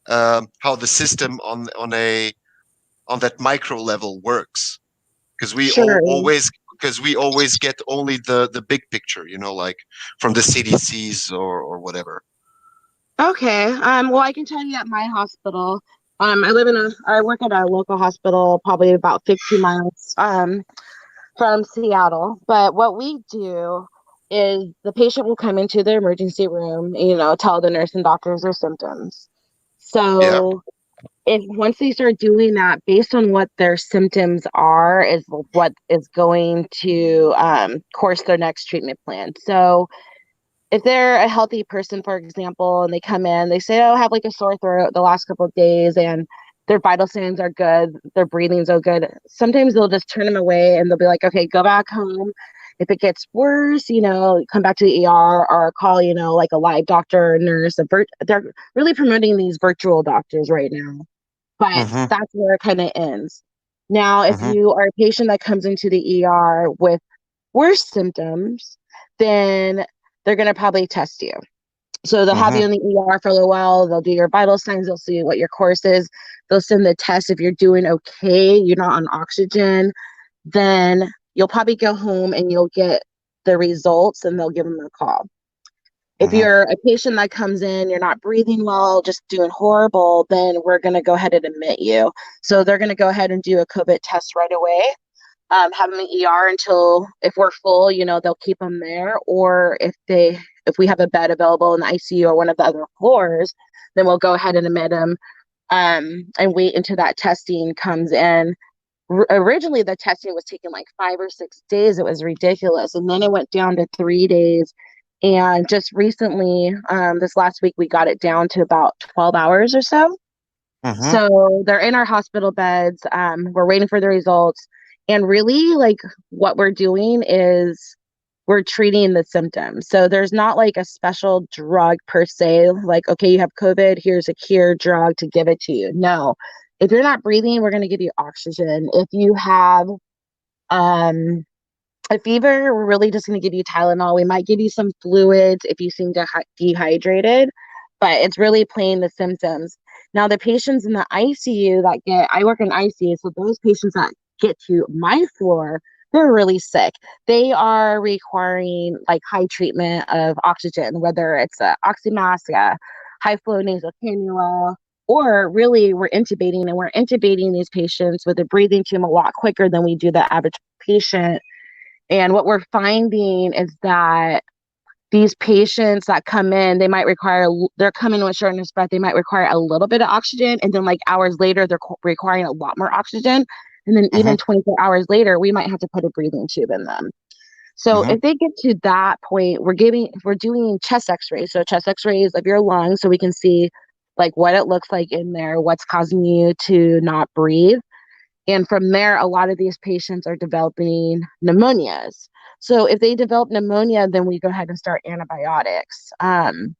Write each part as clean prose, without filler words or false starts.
how the system on that micro level works, because Sure. we always get only the big picture, like from the CDCs or whatever. Okay. Well, I can tell you at my hospital, I work at a local hospital, probably about 15 miles, from Seattle. But what we do is the patient will come into the emergency room, tell the nurse and doctors their symptoms. Yeah. So if once they start doing that, based on what their symptoms are, is what is going to course their next treatment plan. So if they're a healthy person, for example, and they come in, they say, "Oh, I have like a sore throat the last couple of days," and their vital signs are good, their breathing's so good. Sometimes they'll just turn them away and they'll be like, "Okay, go back home. If it gets worse, come back to the ER or call, like a live doctor or nurse." They're really promoting these virtual doctors right now, but Mm-hmm. that's where it kind of ends. Now, if Mm-hmm. you are a patient that comes into the ER with worse symptoms, then they're going to probably test you. So they'll have Mm-hmm. you in the ER for a little while. They'll do your vital signs. They'll see what your course is. They'll send the test. If you're doing okay, you're not on oxygen, then you'll probably go home and you'll get the results and they'll give them a call. If Mm-hmm. you're a patient that comes in, you're not breathing well, just doing horrible, then we're going to go ahead and admit you. So they're going to go ahead and do a COVID test right away, have them in ER until if we're full, they'll keep them there. Or if we have a bed available in the ICU or one of the other floors, then we'll go ahead and admit them, and wait until that testing comes in. Originally, the testing was taking like 5 or 6 days. It was ridiculous, and then it went down to 3 days. And just recently, this last week, we got it down to about 12 hours or so. Mm-hmm. So they're in our hospital beds. We're waiting for the results. And really, like, what we're doing is we're treating the symptoms. So there's not like a special drug per se, like, okay, you have COVID, here's a cure drug to give it to you. No. If you're not breathing, we're going to give you oxygen. If you have um, a fever, we're really just going to give you Tylenol. We might give you some fluids if you seem dehydrated, but it's really playing the symptoms. Now, the patients in the ICU I work in ICU, so those patients that get to my floor, they're really sick. They are requiring like high treatment of oxygen, whether it's a oxymask, a high flow nasal cannula, or really we're intubating these patients with a breathing tube a lot quicker than we do the average patient. And what we're finding is that these patients that come in, they're coming with shortness of breath. They might require a little bit of oxygen. And then, like, hours later, they're requiring a lot more oxygen. And then, even 24 hours later, we might have to put a breathing tube in them. So, Mm-hmm. if they get to that point, we're doing chest x rays. So, chest x rays of your lungs so we can see like what it looks like in there, what's causing you to not breathe. And from there, a lot of these patients are developing pneumonias. So if they develop pneumonia, then we go ahead and start antibiotics, and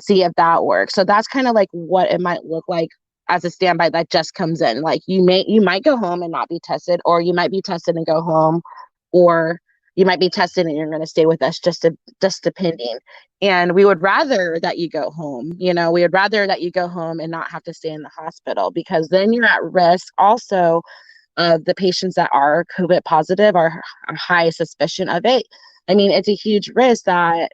see if that works. So that's kind of like what it might look like as a standby that just comes in. Like you might go home and not be tested, or you might be tested and go home, or you might be tested and you're going to stay with us just depending. And we would rather that you go home. We would rather that you go home and not have to stay in the hospital, because then you're at risk also of the patients that are COVID positive or high suspicion of it. I mean, it's a huge risk that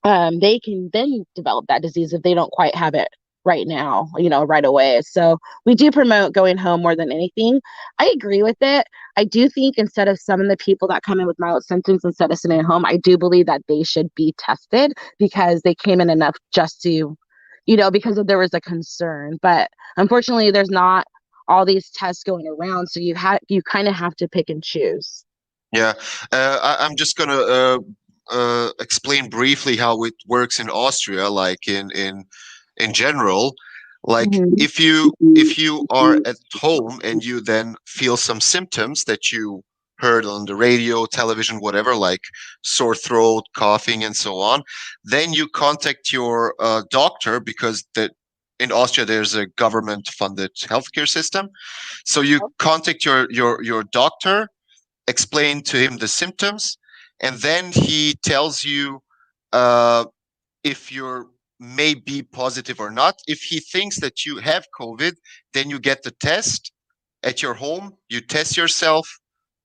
they can then develop that disease if they don't quite have it right now, right away. So we do promote going home more than anything. I agree with it. I do think instead of some of the people that come in with mild symptoms, instead of sitting at home, I do believe that they should be tested because they came in enough just to, because there was a concern. But unfortunately, there's not all these tests going around. So you kind of have to pick and choose. Yeah, I'm just gonna explain briefly how it works in Austria, like in general. Like Mhm. if you are at home and you then feel some symptoms that you heard on the radio, television, whatever, like sore throat, coughing, and so on, then you contact your doctor, because in Austria there's a government-funded healthcare system. So you contact your doctor, explain to him the symptoms, and then he tells you uh, if you're may be positive or not. If he thinks that you have COVID, then you get the test at your home, you test yourself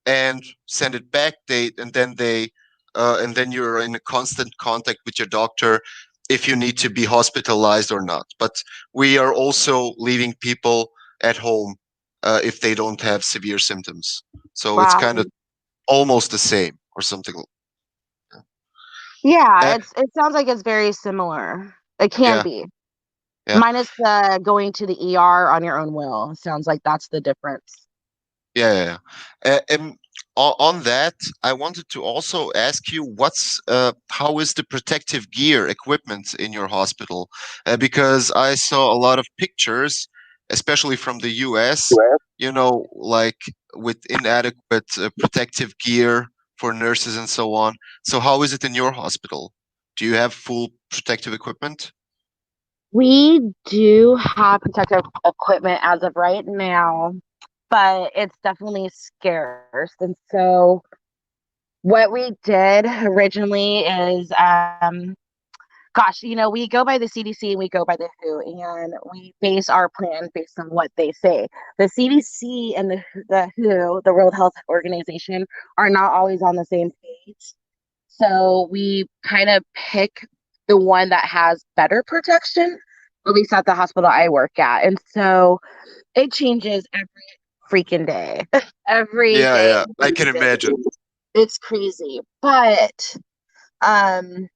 and send it back. And then you're in a constant contact with your doctor if you need to be hospitalized or not. But we are also leaving people at home if they don't have severe symptoms. So it's kind of Wow. almost the same or something. Yeah, Uh, it sounds like it's very similar. It can yeah, be. yeah. Minus the going to the ER on your own will. Sounds like that's the difference. And on that, I wanted to also ask you, how is the protective gear equipment in your hospital? Because I saw a lot of pictures, especially from the US, like with inadequate protective gear for nurses and so on. So how is it in your hospital? Do you have full protective equipment? We do have protective equipment as of right now, but it's definitely scarce. And so what we did originally is gosh, we go by the CDC and we go by the WHO, and we base our plan based on what they say. The CDC and the WHO, the World Health Organization, are not always on the same page. So we kind of pick the one that has better protection, at least at the hospital I work at. And so it changes every freaking day. Every Yeah, day yeah, I can imagine. it's crazy. But um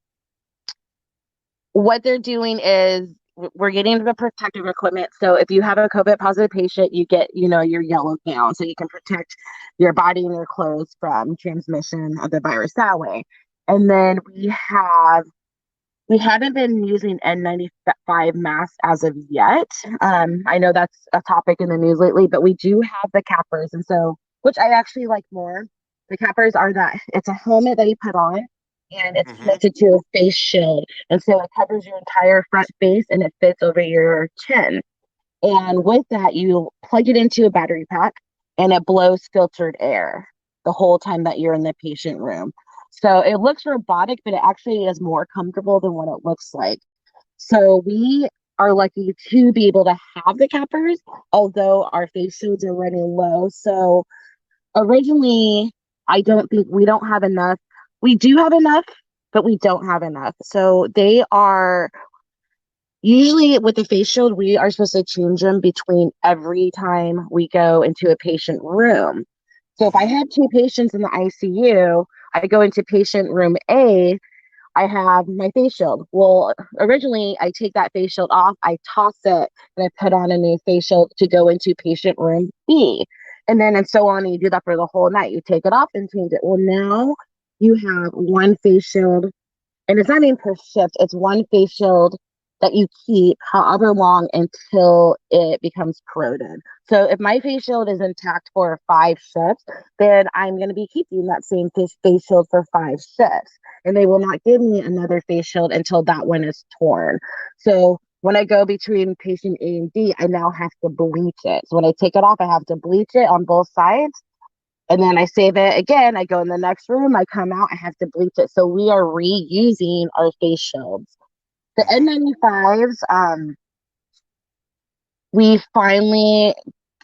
what they're doing is we're getting the protective equipment. So if you have a COVID positive patient, you get, your yellow gown so you can protect your body and your clothes from transmission of the virus that way. And then we haven't been using N95 masks as of yet. I know that's a topic in the news lately, but we do have the cappers, and so which I actually like more. The cappers are that it's a helmet that you put on, and it's Hmm. connected to a face shield, and so it covers your entire front face and it fits over your chin. And with that, you plug it into a battery pack and it blows filtered air the whole time that you're in the patient room. So it looks robotic, but it actually is more comfortable than what it looks like. So we are lucky to be able to have the cappers, although our face shields are running low. So originally, I don't think we don't have enough. We do have enough, but we don't have enough. So they are usually with the face shield, we are supposed to change them between every time we go into a patient room. So if I Hmm. have two patients in the ICU, I go into patient room A, I have my face shield. Well, originally I take that face shield off, I toss it, and I put on a new face shield to go into patient room B. And so on. And you do that for the whole night. You take it off and change it. Well, now you have one face shield, and it's not even per shift, it's one face shield that you keep however long until it becomes corroded. So if my face shield is intact for 5 shifts, then I'm going to be keeping that same face shield for 5 shifts. And they will not give me another face shield until that one is torn. So when I go between patient A and B, I now have to bleach it. So when I take it off, I have to bleach it on both sides, and then I save it again. I go in the next room. I come out. I have to bleach it. So we are reusing our face shields. The Hmm. N95s, we finally,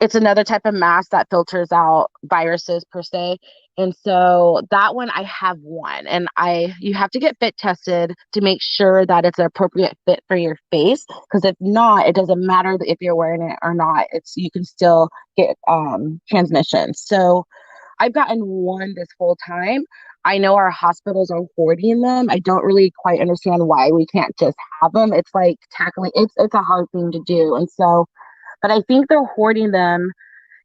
it's another type of mask that filters out viruses per se. And so that one, I have one, and you have to get fit tested to make sure that it's an appropriate fit for your face. Because if not, it doesn't matter if you're wearing it or not. You can still get transmission. So I've gotten one this whole time. I know our hospitals are hoarding them. I don't really quite understand why we can't just have them. It's like tackling it's a hard thing to do. And so, but I think they're hoarding them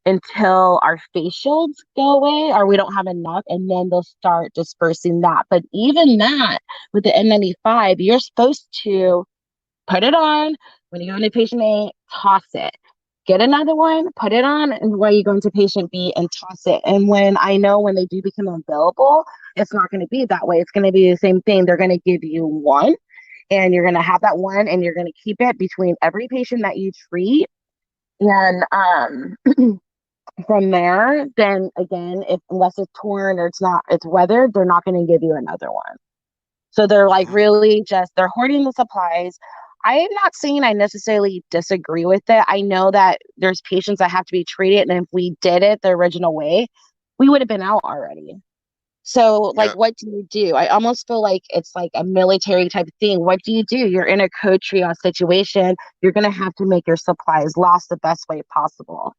until our face shields go away or we don't have enough, and then they'll start dispersing that. But even that with the N95, you're supposed to put it on when you go into patient A, toss it. Get another one, put it on, and while you go into patient B and toss it. And when they do become available, it's not going to be that way. It's going to be the same thing. They're going to give you one, and you're going to have that one, and you're going to keep it between every patient that you treat. And from there, then again, if unless it's torn or it's weathered, they're not going to give you another one. So they're like Hmm. really just they're hoarding the supplies. I am not saying I necessarily disagree with it. I know that there's patients that have to be treated, and if we did it the original way, we would have been out already. So, like, Yeah. what do you do? I almost feel like it's like a military type of thing. What do? You're in a code triage situation. You're going to have to make your supplies last the best way possible.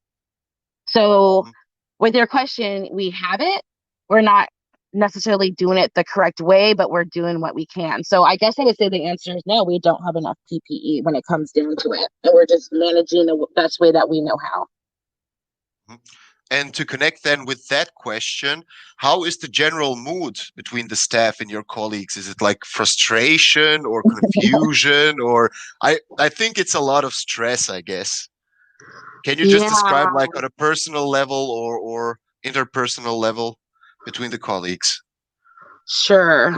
So, Mhm. with your question, we have it. We're not necessarily doing it the correct way, but we're doing what we can. So, I guess I would say the answer is no, we don't have enough PPE when it comes down to it. And we're just managing the best way that we know how. Mhm. And to connect then with that question, how is the general mood between the staff and your colleagues? Is it like frustration or confusion, or I think it's a lot of stress, I guess. Can you just Yeah, describe like on a personal level or interpersonal level between the colleagues? sure.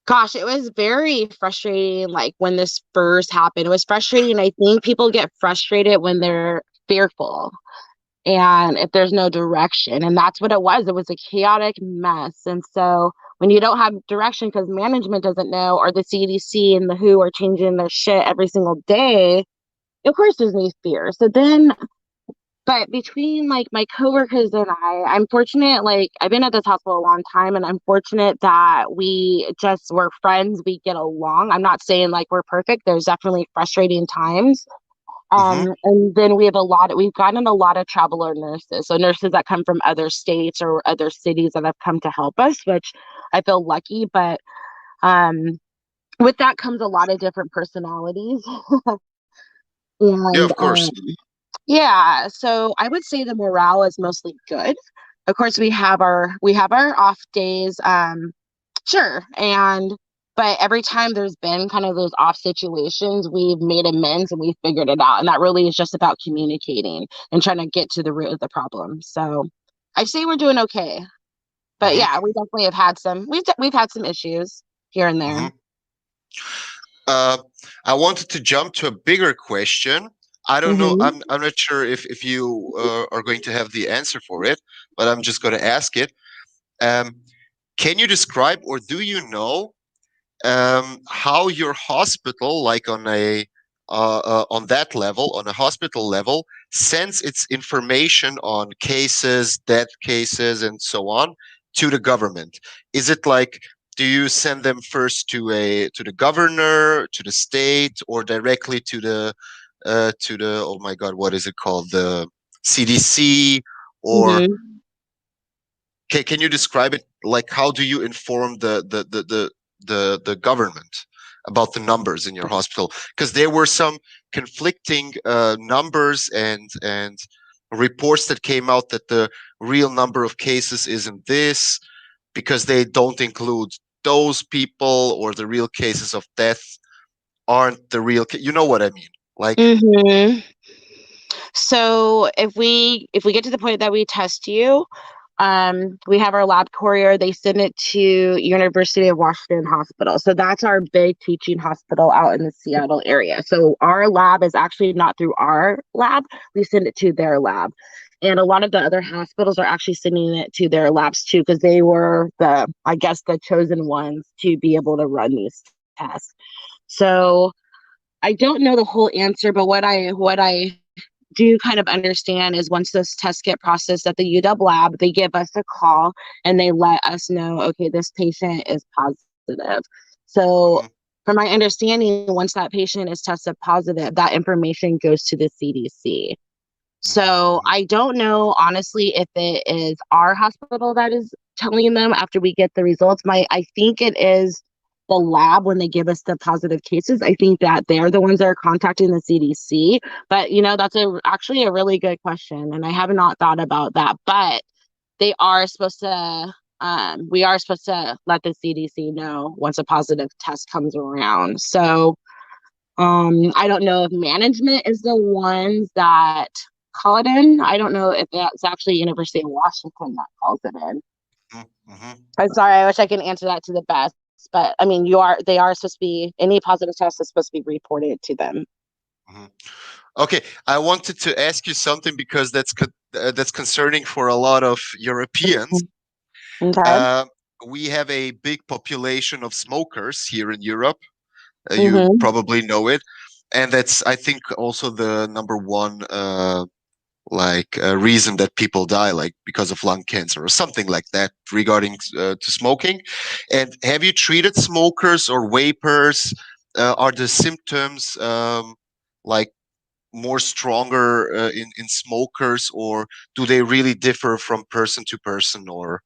Gosh, it was very frustrating, like, when this first happened. It was frustrating. I think people get frustrated when they're fearful and if there's no direction. And that's what it was. It was a chaotic mess. And so when you don't have direction because management doesn't know, or the CDC and the WHO are changing their shit every single day, of course there's these fears. So then, but between like my coworkers and I'm fortunate, like I've been at this hospital a long time and I'm fortunate that we just we're friends, we get along. I'm not saying like we're perfect. There's definitely frustrating times. Hmm. And then we've gotten a lot of traveler nurses. So nurses that come from other states or other cities that have come to help us, which I feel lucky. But um with that comes a lot of different personalities. Yeah, And of course. yeah, so I would say the morale is mostly good. Of course, we have our off days, sure, and but every time there's been kind of those off situations, we've made amends and we've figured it out, and that really is just about communicating and trying to get to the root of the problem. So I say we're doing okay, but Hmm. yeah, we definitely have had we've had some issues here and there. Hmm. Uh, I wanted to jump to a bigger question. I don't know. Mm-hmm. I'm not sure if you are going to have the answer for it, but I'm just going to ask it. Um, can you describe, or do you know how your hospital, like on that level, on a hospital level, sends its information on cases, death cases, and so on to the government? Is it like, do you send them first to the governor, to the state, or directly to the oh my god, what is it called, the CDC, or Mm-hmm. can you describe it? Like, how do you inform the government about the numbers in your hospital? Because there were some conflicting numbers and reports that came out that the real number of cases isn't this, because they don't include those people, or the real cases of death aren't the real. You know what I mean? Like, Mm-hmm. So if we get to the point that we test you, we have our lab courier. They send it to University of Washington Hospital. So that's our big teaching hospital out in the Seattle area. So our lab is actually not through our lab. We send it to their lab. And a lot of the other hospitals are actually sending it to their labs too, because they were I guess, the chosen ones to be able to run these tests. So I don't know the whole answer, but what I do kind of understand is once those tests get processed at the UW lab, they give us a call and they let us know, okay, this patient is positive. So, mhm, from my understanding, once that patient is tested positive, that information goes to the CDC. mhm, So, mhm, I don't know honestly if it is our hospital that is telling them after we get the results. I think it is the lab when they give us the positive cases. I think that they're the ones that are contacting the CDC. But that's actually a really good question, and I have not thought about that. But they are supposed to. We are supposed to let the CDC know once a positive test comes around. So I don't know if management is the ones that call it in. I don't know if that's actually University of Washington that calls it in. mhm, mhm, I'm sorry. I wish I could answer that to the best. But I mean, they are supposed to be, any positive test is supposed to be reported to them. mhm. Okay, I wanted to ask you something because that's concerning for a lot of Europeans. Mhm. Okay. Uh, we have a big population of smokers here in Europe, You Mm-hmm. probably know it, and that's, I think, also the number one reason that people die, like because of lung cancer or something like that, regarding to smoking. And have you treated smokers or vapors? Are the symptoms like more stronger in smokers, or do they really differ from person to person, or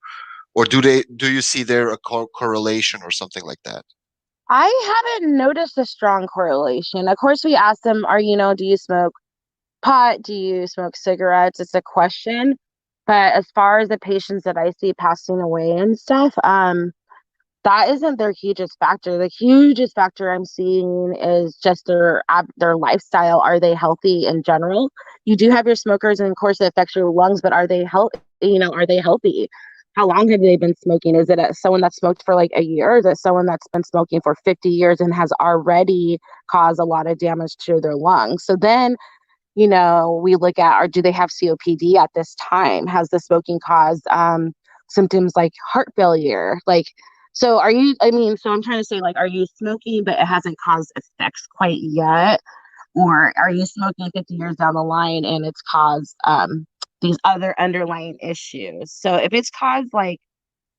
do you see there a correlation or something like that? I haven't noticed a strong correlation. Of course, we ask them, do you smoke pot? Do you smoke cigarettes? It's a question. But as far as the patients that I see passing away and stuff, that isn't their hugest factor. The hugest factor I'm seeing is just their lifestyle. Are they healthy in general? You do have your smokers, and of course, it affects your lungs. But are they healthy? Are they healthy? How long have they been smoking? Is it someone that smoked for like a year? Or is it someone that's been smoking for 50 years and has already caused a lot of damage to their lungs? So then we look at, or do they have COPD at this time? Has the smoking caused symptoms like heart failure? So so I'm trying to say, like, are you smoking, but it hasn't caused effects quite yet? Or are you smoking 50 years down the line and it's caused these other underlying issues? So if it's caused, like,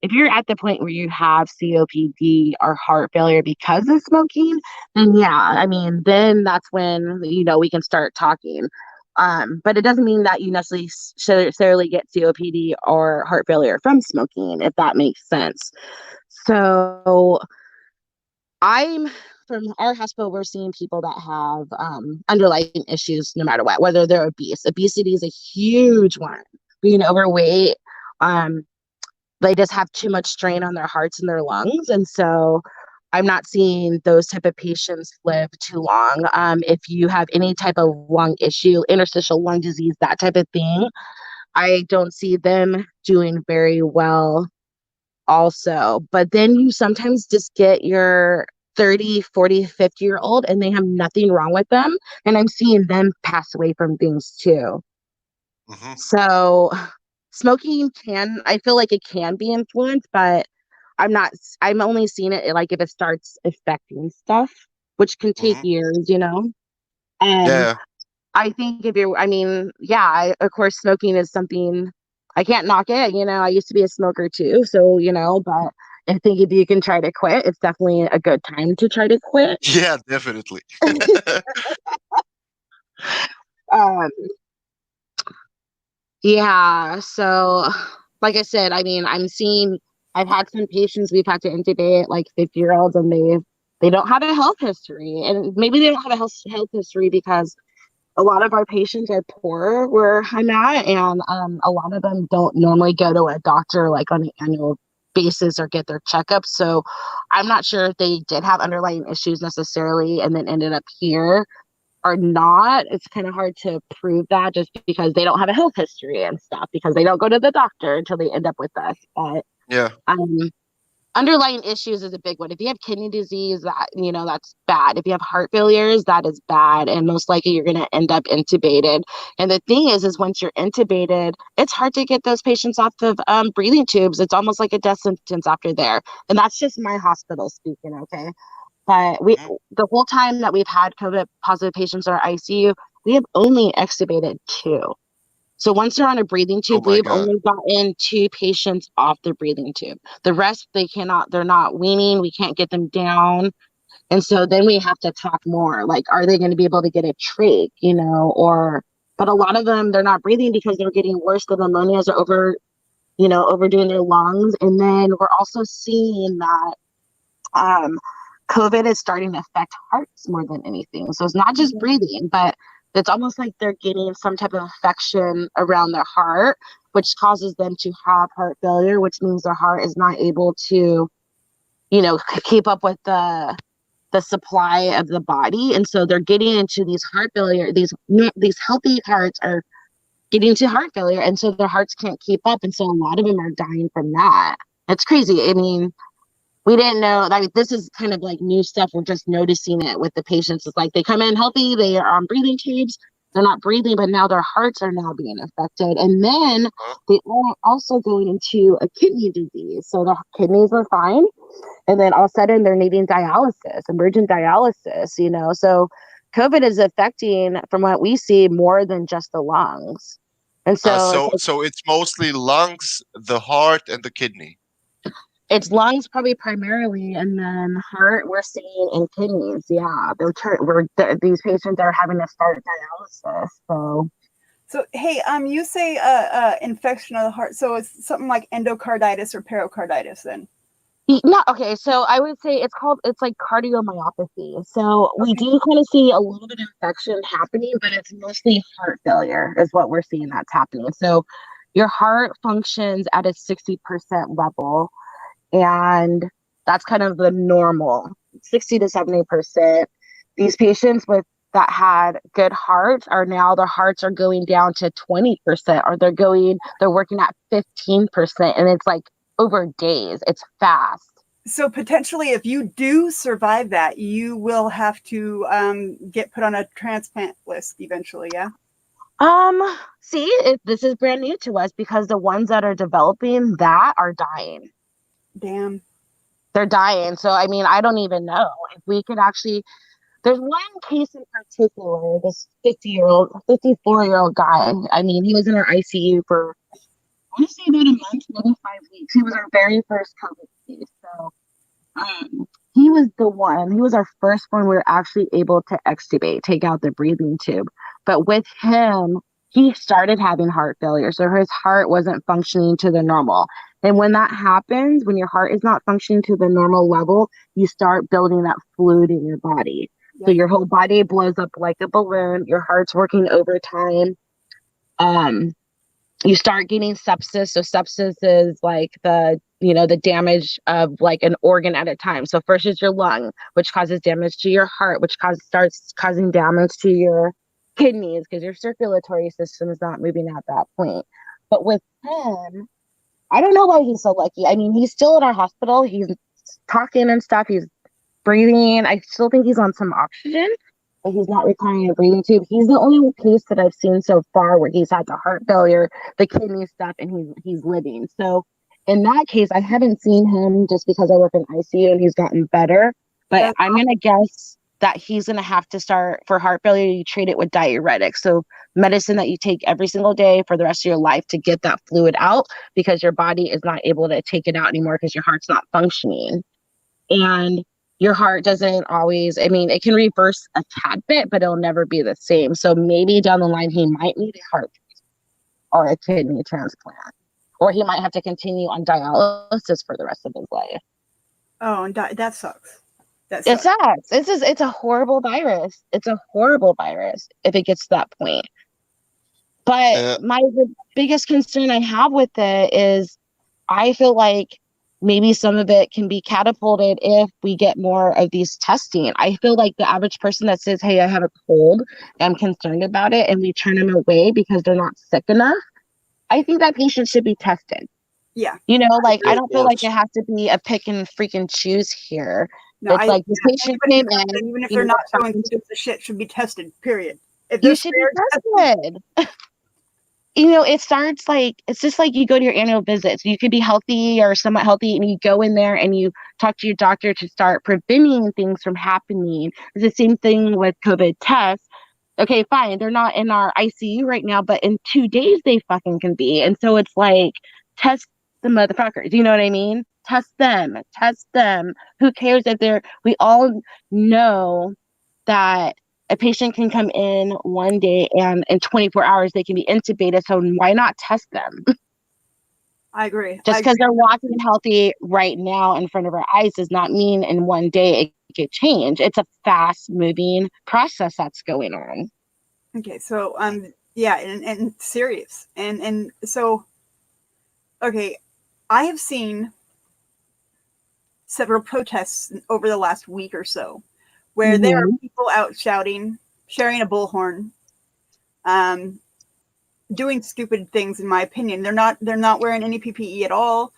if you're at the point where you have COPD or heart failure because of smoking, then yeah, then that's when, we can start talking. But it doesn't mean that you necessarily get COPD or heart failure from smoking, if that makes sense. So I'm from our hospital, we're seeing people that have underlying issues no matter what, whether they're obese. Obesity is a huge one. Being overweight, um, they just have too much strain on their hearts and their lungs. And so I'm not seeing those type of patients live too long. If you have any type of lung issue, interstitial lung disease, that type of thing, I don't see them doing very well also. But then you sometimes just get your 30, 40, 50-year old and they have nothing wrong with them. And I'm seeing them pass away from things too. Hmm. So smoking I feel like it can be influenced, but I'm not, I'm only seeing it like if it starts affecting stuff, which can take Hmm. years. And Yeah. I think if you're, yeah, of course, smoking is something I can't knock it. I used to be a smoker too. So, but I think if you can try to quit, it's definitely a good time to try to quit. Yeah, definitely. Um, yeah. So, like I said, I've had some patients we've had to intubate, like 50-year-olds, and they don't have a health history. And maybe they don't have a health history because a lot of our patients are poor where I'm at, and a lot of them don't normally go to a doctor like on an annual basis or get their checkups. So I'm not sure if they did have underlying issues necessarily and then ended up here or not. It's kind of hard to prove that just because they don't have a health history and stuff because they don't go to the doctor until they end up with us. But Yeah. um, underlying issues is a big one. If you have kidney disease, that's bad. If you have heart failures, that is bad, and most likely you're going to end up intubated. And the thing is once you're intubated, it's hard to get those patients off of breathing tubes. It's almost like a death sentence after there, and that's just my hospital speaking. Okay, but Hmm. the whole time that we've had COVID positive patients in our ICU, we have only extubated two. So once they're on a breathing Oh tube, my we've God. only gotten two patients off the breathing tube. The rest, they're not weaning. We can't get them down. And so then we have to talk more. Like, are they going to be able to get a trach, but a lot of them, they're not breathing because they're getting worse. The pneumonias are overdoing their lungs. And then we're also seeing that um, COVID is starting to affect hearts more than anything. So it's not just breathing, but it's almost like they're getting some type of infection around their heart, which causes them to have heart failure, which means their heart is not able to, keep up with the supply of the body. And so they're getting into these heart failure, these healthy hearts are getting to heart failure. And so their hearts can't keep up. And so a lot of them are dying from that. It's crazy. We didn't know. This is kind of like new stuff. We're just noticing it with the patients. It's like they come in healthy, they are on breathing tubes, They're not breathing, but now their hearts are now being affected. And then Huh? they are also going into a kidney disease. So the kidneys are fine. And then all of a sudden they're needing dialysis, emergent dialysis, So COVID is affecting, from what we see, more than just the lungs. And so it's like, So it's mostly lungs, the heart, and the kidney. it's lungs probably primarily, and then heart we're seeing, and kidneys. Yeah, these patients are having to start dialysis. So hey, you say infection of the heart. So it's something like endocarditis or pericarditis then? No, okay, so I would say it's like cardiomyopathy. So we Okay. do kind of see a little bit of infection happening, but it's mostly heart failure is what we're seeing that's happening. So your heart functions at a 60% level, and that's kind of the normal, 60 to 70%. These patients with that had good hearts are now, their hearts are going down to 20%, or they're working at 15%, and it's like over days. It's fast. So potentially, if you do survive that, you will have to get put on a transplant list eventually. Yeah. See, this is brand new to us, because the ones that are developing that are dying. Damn. They're dying. So, I mean, I don't even know if we could actually. There's one case in particular, this 54-year-old guy. I mean, he was in our ICU for, I want to say, about a month, maybe 5 weeks. He was our very first COVID case. So, he was the one. He was our first one we were actually able to extubate, take out the breathing tube. But with him, he started having heart failure, so his heart wasn't functioning to the normal. And when that happens, when your heart is not functioning to the normal level, you start building that fluid in your body. So Yep. your whole body blows up like a balloon. Your heart's working overtime. You start getting sepsis. So sepsis is like the damage of like an organ at a time. So first is your lung, which causes damage to your heart, which starts causing damage to your kidneys, because your circulatory system is not moving at that point. But with him, I don't know why he's so lucky. I mean, he's still in our hospital. He's talking and stuff. He's breathing. I still think he's on some oxygen, but he's not requiring a breathing tube. He's the only case that I've seen so far where he's had the heart failure, the kidney stuff, and he's living. So in that case, I haven't seen him, just because I work in ICU and he's gotten better. But That's I'm gonna guess that he's gonna have to start, for heart failure, you treat it with diuretics. So medicine that you take every single day for the rest of your life to get that fluid out, because your body is not able to take it out anymore because your heart's not functioning. And your heart doesn't always, I mean, it can reverse a tad bit, but it'll never be the same. So maybe down the line, he might need a heart or a kidney transplant, or he might have to continue on dialysis for the rest of his life. Oh, and that sucks. That It sucks. sucks. It's a horrible virus. It's a horrible virus if it gets to that point. But Uh, the biggest concern I have with it is, I feel like maybe some of it can be catapulted if we get more of these testing. I feel like the average person that says, hey, I have a cold, I'm concerned about it, and we turn them away because they're not sick enough, I think that patient should be tested. Yeah. Like, I of don't feel like course. it has to be a pick and freaking choose here. No, It's like, this patient anybody came who's tested, in, even if they're not showing symptoms of shit, should be tested. Period. If they're you should be scared, tested. It's just like you go to your annual visits. You could be healthy or somewhat healthy, and you go in there and you talk to your doctor to start preventing things from happening. It's the same thing with COVID tests. Okay, fine. They're not in our ICU right now, but in 2 days they fucking can be. And so it's like, test the motherfuckers. You know what I mean? Test them. Test them. Who cares if we all know that a patient can come in one day and in 24 hours they can be intubated. So why not test them? I agree. Just because they're walking healthy right now in front of our eyes does not mean in one day it could change. It's a fast moving process that's going on. Okay, so yeah, and serious. And so okay, I have seen several protests over the last week or so where there are people out shouting, sharing a bullhorn, doing stupid things. In my opinion, they're not wearing any PPE at all.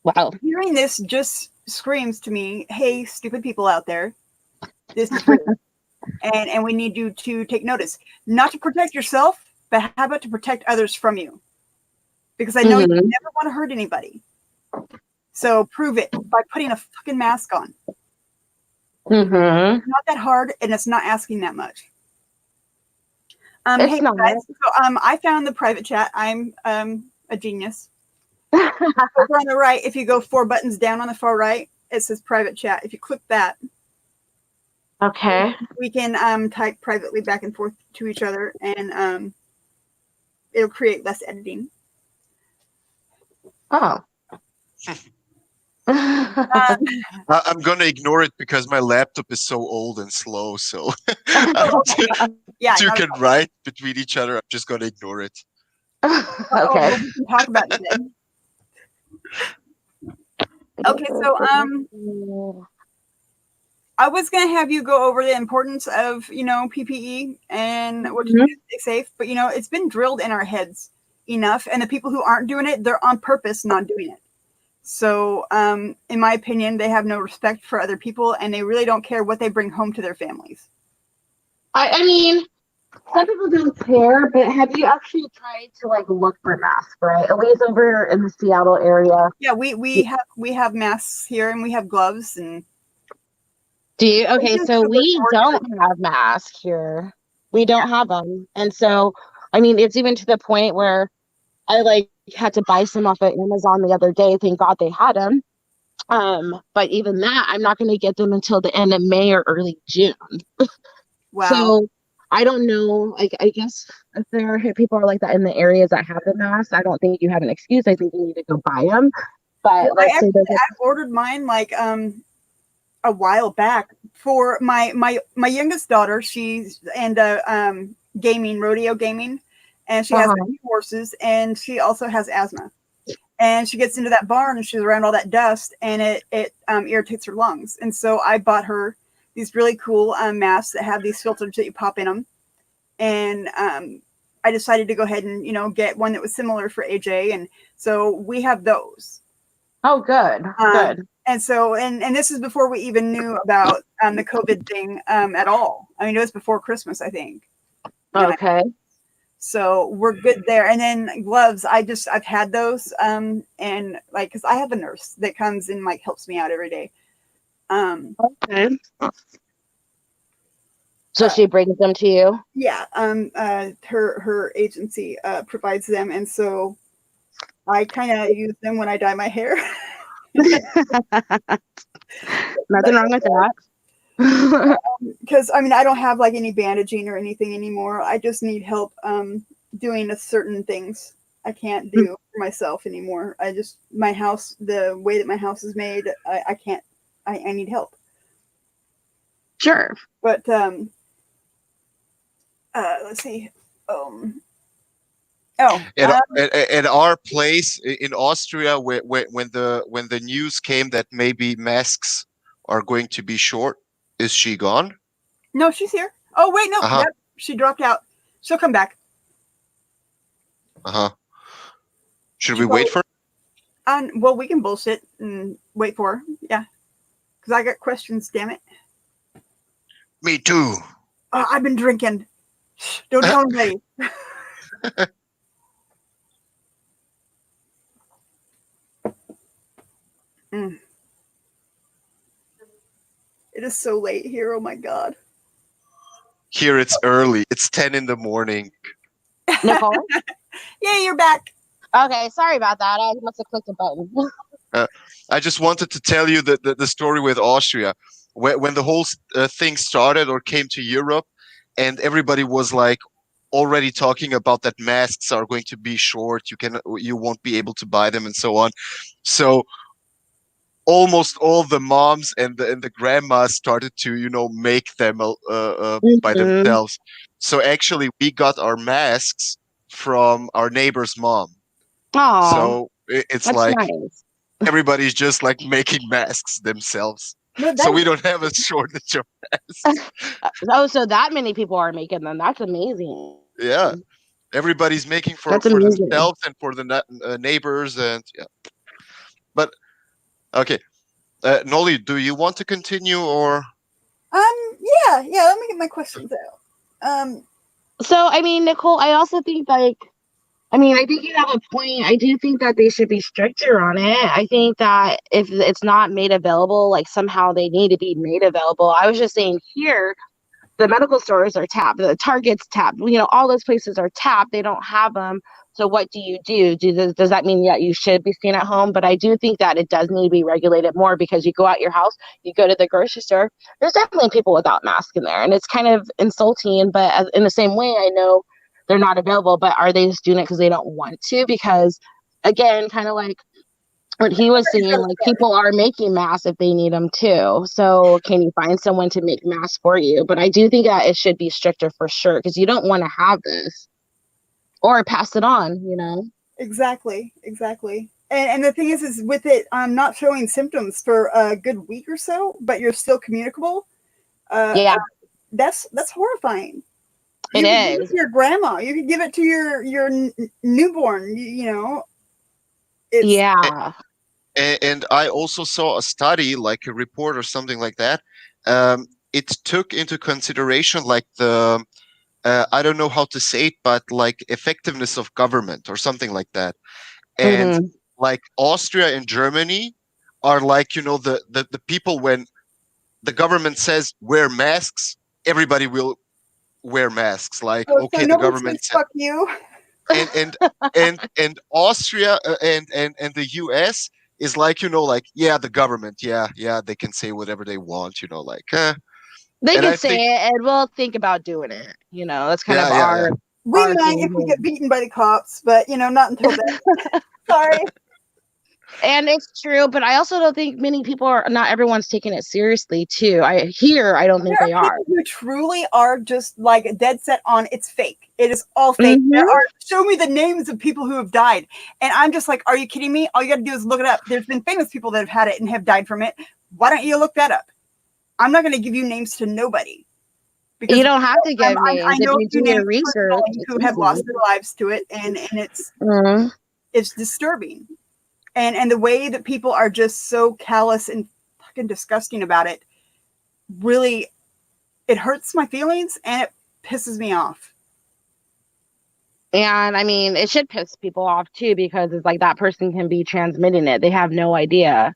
Wow. Hearing this just screams to me, "Hey, stupid people out there, this is real. and we need you to take notice, not to protect yourself, but how about to protect others from you? Because I know you never want to hurt anybody. So prove it by putting a fucking mask on. It's not that hard, and it's not asking that much. Hey not. guys, so I found the private chat. I'm a genius. Over on the right, if you go 4 buttons down on the far right, it says private chat. If you click that, Okay. we can type privately back and forth to each other, and it'll create less editing. Oh. I'm gonna ignore it because my laptop is so old and slow. So Yeah, you can write between each other. I'm just gonna ignore it. Okay. We can talk about it then. Okay, so I was gonna have you go over the importance of PPE and what to do to stay safe, but it's been drilled in our heads enough, and the people who aren't doing it, they're on purpose not doing it. So, in my opinion, they have no respect for other people, and they really don't care what they bring home to their families. I mean, some people don't care, but have you actually tried to look for masks, right? At least over in the Seattle area. Yeah, we have masks here, and we have gloves, and do you? Okay, so we don't have masks here. We don't have them, and so I mean, it's even to the point where I had to buy some off of Amazon the other day. Thank God they had them. But even that, I'm not going to get them until the end of May or early June. Wow. So I don't know. I guess if there are people are like that in the areas that have the masks, I don't think you have an excuse. I think you need to go buy them. But I ordered mine a while back for my youngest daughter. She's into rodeo gaming, and she has 2 horses, and she also has asthma. And she gets into that barn, and she's around all that dust, and it irritates her lungs. And so I bought her these really cool masks that have these filters that you pop in them. And I decided to go ahead and get one that was similar for AJ, and so we have those. Oh, good, good. And so, and this is before we even knew about the COVID thing at all. I mean, it was before Christmas, I think. Okay. So we're good there. And then gloves, I've had those, and because I have a nurse that comes and helps me out every day. Okay. So she brings them to you? Yeah. Her agency provides them, and so I kind of use them when I dye my hair. Nothing wrong with that. Because I mean, I don't have any bandaging or anything anymore. I just need help doing certain things I can't do for myself anymore. My house, the way that my house is made, I can't. I need help. Sure. But let's see. At our place in Austria, when the news came that maybe masks are going to be short, is she gone? No, she's here. Oh wait, no, yep, she dropped out. She'll come back. Should we wait for her? Well, we can bullshit and wait for her. Yeah, because I got questions. Damn it. Me too. I've been drinking. Don't tell anybody. It is so late here. Oh my God. Here it's early. It's 10 in the morning. Nicole? Yeah, you're back. Okay, sorry about that. I must have clicked a button. I just wanted to tell you the story with Austria. When the whole thing started or came to Europe, and everybody was already talking about that masks are going to be short, you won't be able to buy them and so on. So almost all the moms and the grandmas started to make them by themselves. So actually we got our masks from our neighbor's mom. Oh, so it's nice. Everybody's just making masks themselves. So we don't have a shortage of masks. So that many people are making them. That's amazing. Yeah, everybody's making for themselves and for the neighbors, and yeah. But okay, Noli, do you want to continue or? Yeah. Let me get my questions out. So, I mean, Nicole, I also think like, I mean, I think you have a point. I do think that they should be stricter on it. I think that if it's not made available, like somehow they need to be made available. I was just saying here, the medical stores are tapped, the Target's tapped, all those places are tapped. They don't have them. So what do you do? Does that mean that you should be staying at home? But I do think that it does need to be regulated more, because you go out your house, you go to the grocery store, there's definitely people without masks in there. And it's kind of insulting, but in the same way, I know they're not available, but are they just doing it because they don't want to? Because again, kind of like what he was saying, like people are making masks if they need them too. So can you find someone to make masks for you? But I do think that it should be stricter for sure, because you don't want to have this or pass it on. Exactly. And the thing is with it, not showing symptoms for a good week or so, but you're still communicable. Yeah, That's horrifying. it You could give it is. to your grandma. You could give it to your newborn. It's Yeah. And I also saw a study, like a report or something like that. It took into consideration like the I don't know how to say it, but like effectiveness of government or something like that. And Hmm. like Austria and Germany are like, the people, when the government says wear masks, everybody will wear masks. Like, so okay, the nobody government says said, fuck you. and Austria and the US is like, like, yeah, the government, yeah, they can say whatever they want, like, They and could I say think, it, and we'll think about doing it. That's kind of yeah. We our might thing if we here. get beaten by the cops, but not until then. Sorry. And it's true, but I also don't think many people not everyone's taking it seriously too. I don't think There they are are. people who truly are just like dead set on it's fake. It is all fake. Hmm. Show me the names of people who have died. And I'm just like, are you kidding me? All you got to do is look it up. There's been famous people that have had it and have died from it. Why don't you look that up? I'm not going to give you names to nobody. Because You don't have to give I names if know a you few do your names research. personally It's who have easy. lost their lives to it, and Mhm. it's disturbing. And the way that people are just so callous and fucking disgusting about it, really, it hurts my feelings and it pisses me off. And I mean, it should piss people off too, because it's like that person can be transmitting it. They have no idea.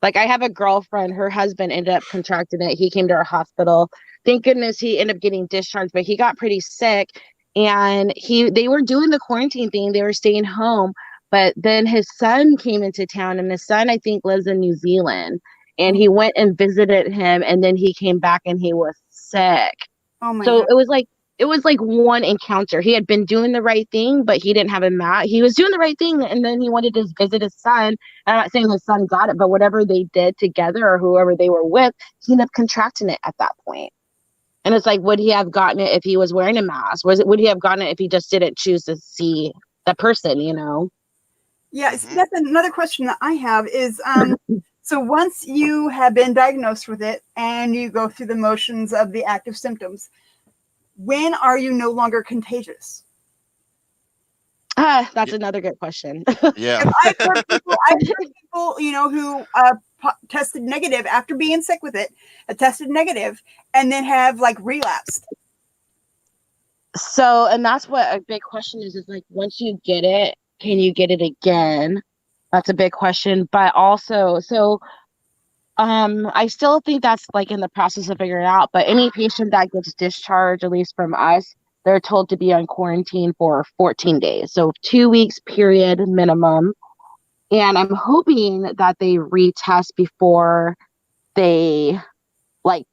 Like I have a girlfriend, her husband ended up contracting it. He came to our hospital. Thank goodness he ended up getting discharged, but he got pretty sick. And they were doing the quarantine thing. They were staying home. But then his son came into town, and his son, I think, lives in New Zealand. And he went and visited him, and then he came back and he was sick. Oh my So God. it was like one encounter. He had been doing the right thing, but he didn't have a mat. He was doing the right thing, and then he wanted to visit his son. And I'm not saying his son got it, but whatever they did together or whoever they were with, he ended up contracting it at that point. And it's like, would he have gotten it if he was wearing a mask? Would he have gotten it if he just didn't choose to see that person? Yeah, see, that's another question that I have is so once you have been diagnosed with it and you go through the motions of the active symptoms, when are you no longer contagious? That's another good question. Yeah. I've heard people, who tested negative after being sick with it, tested negative, and then have like relapsed. So, and that's what a big question is like, once you get it, can you get it again? That's a big question. But also, I still think that's like in the process of figuring out. But any patient that gets discharged, at least from us, they're told to be on quarantine for 14 days. So 2 weeks period minimum. And I'm hoping that they retest before they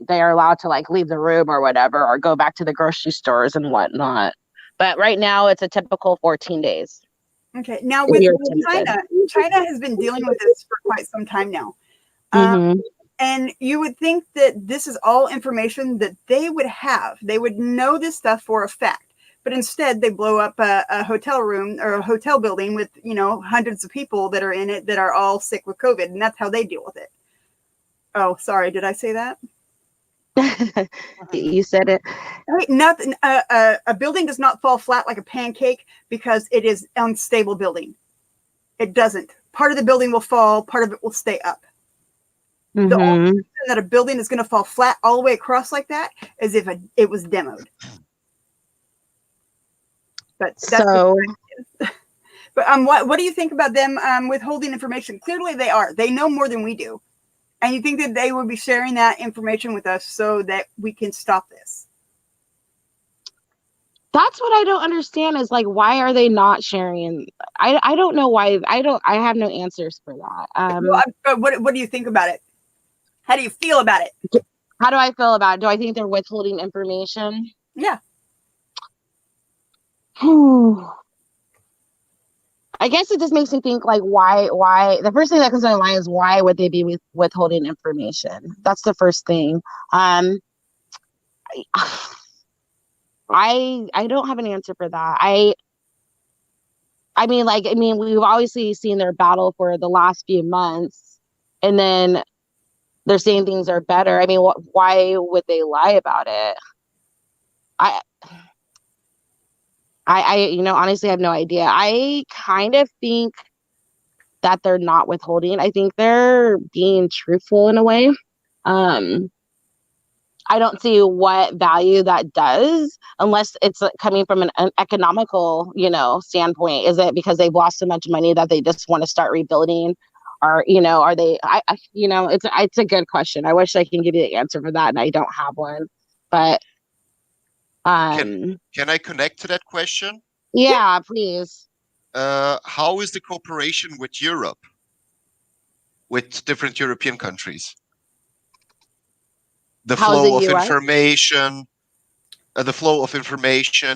are allowed to like leave the room or whatever, or go back to the grocery stores and whatnot. But right now it's a typical 14 days. Okay. Now If with you're China has been dealing with this for quite some time now. Mm-hmm. And you would think that this is all information that they would have. They would know this stuff for a fact. But instead, they blow up a hotel room or a hotel building with, hundreds of people that are in it that are all sick with COVID. And that's how they deal with it. Oh, sorry. Did I say that? You said it. Nothing. A building does not fall flat like a pancake because it is unstable building. It doesn't. Part of the building will fall. Part of it will stay up. The only Mm-hmm. reason that a building is going to fall flat all the way across like that is if it was demoed. But that's So but what do you think about them withholding information? Clearly they are. They know more than we do. And you think that they would be sharing that information with us so that we can stop this? that's what I don't understand is like, why are they not sharing? I don't know why. I have no answers for that. But what do you think about it? How do you feel about it? How do I feel about it? Do I think they're withholding information? Yeah. I guess it just makes me think like why the first thing that comes to my mind is why would they be withholding information? That's the first thing. I don't have an answer for that. I mean we've obviously seen their battle for the last few months, and then they're saying things are better. I mean, why would they lie about it? I honestly have no idea. I kind of think that they're not withholding. I think they're being truthful in a way. I don't see what value that does unless it's coming from an economical, standpoint. Is it because they've lost so much money that they just want to start rebuilding? Or, are they, it's a good question. I wish I can give you the answer for that, and I don't have one. But Can I connect to that question? yeah, please. How is the cooperation with Europe, with different European countries? The How's flow the of US? information,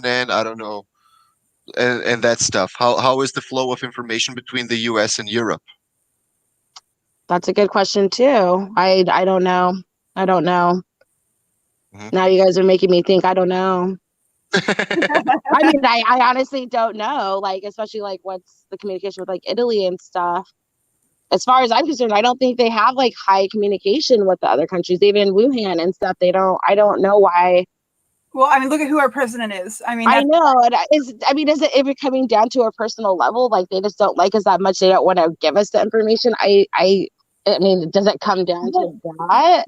and I don't know, and that stuff. How is the flow of information between the US and Europe? That's a good question too. I don't know. I don't know. Mhm. Now you guys are making me think. I don't know. I mean, I honestly don't know. Like, especially like what's the communication with like Italy and stuff. As far as I'm concerned, I don't think they have like high communication with the other countries, even Wuhan and stuff. They don't. I don't know why. Well, I mean, look at who our president is. I mean, I know. Is it ever coming down to a personal level? Like they just don't like us that much. They don't want to give us the information. I mean, does it come down to that?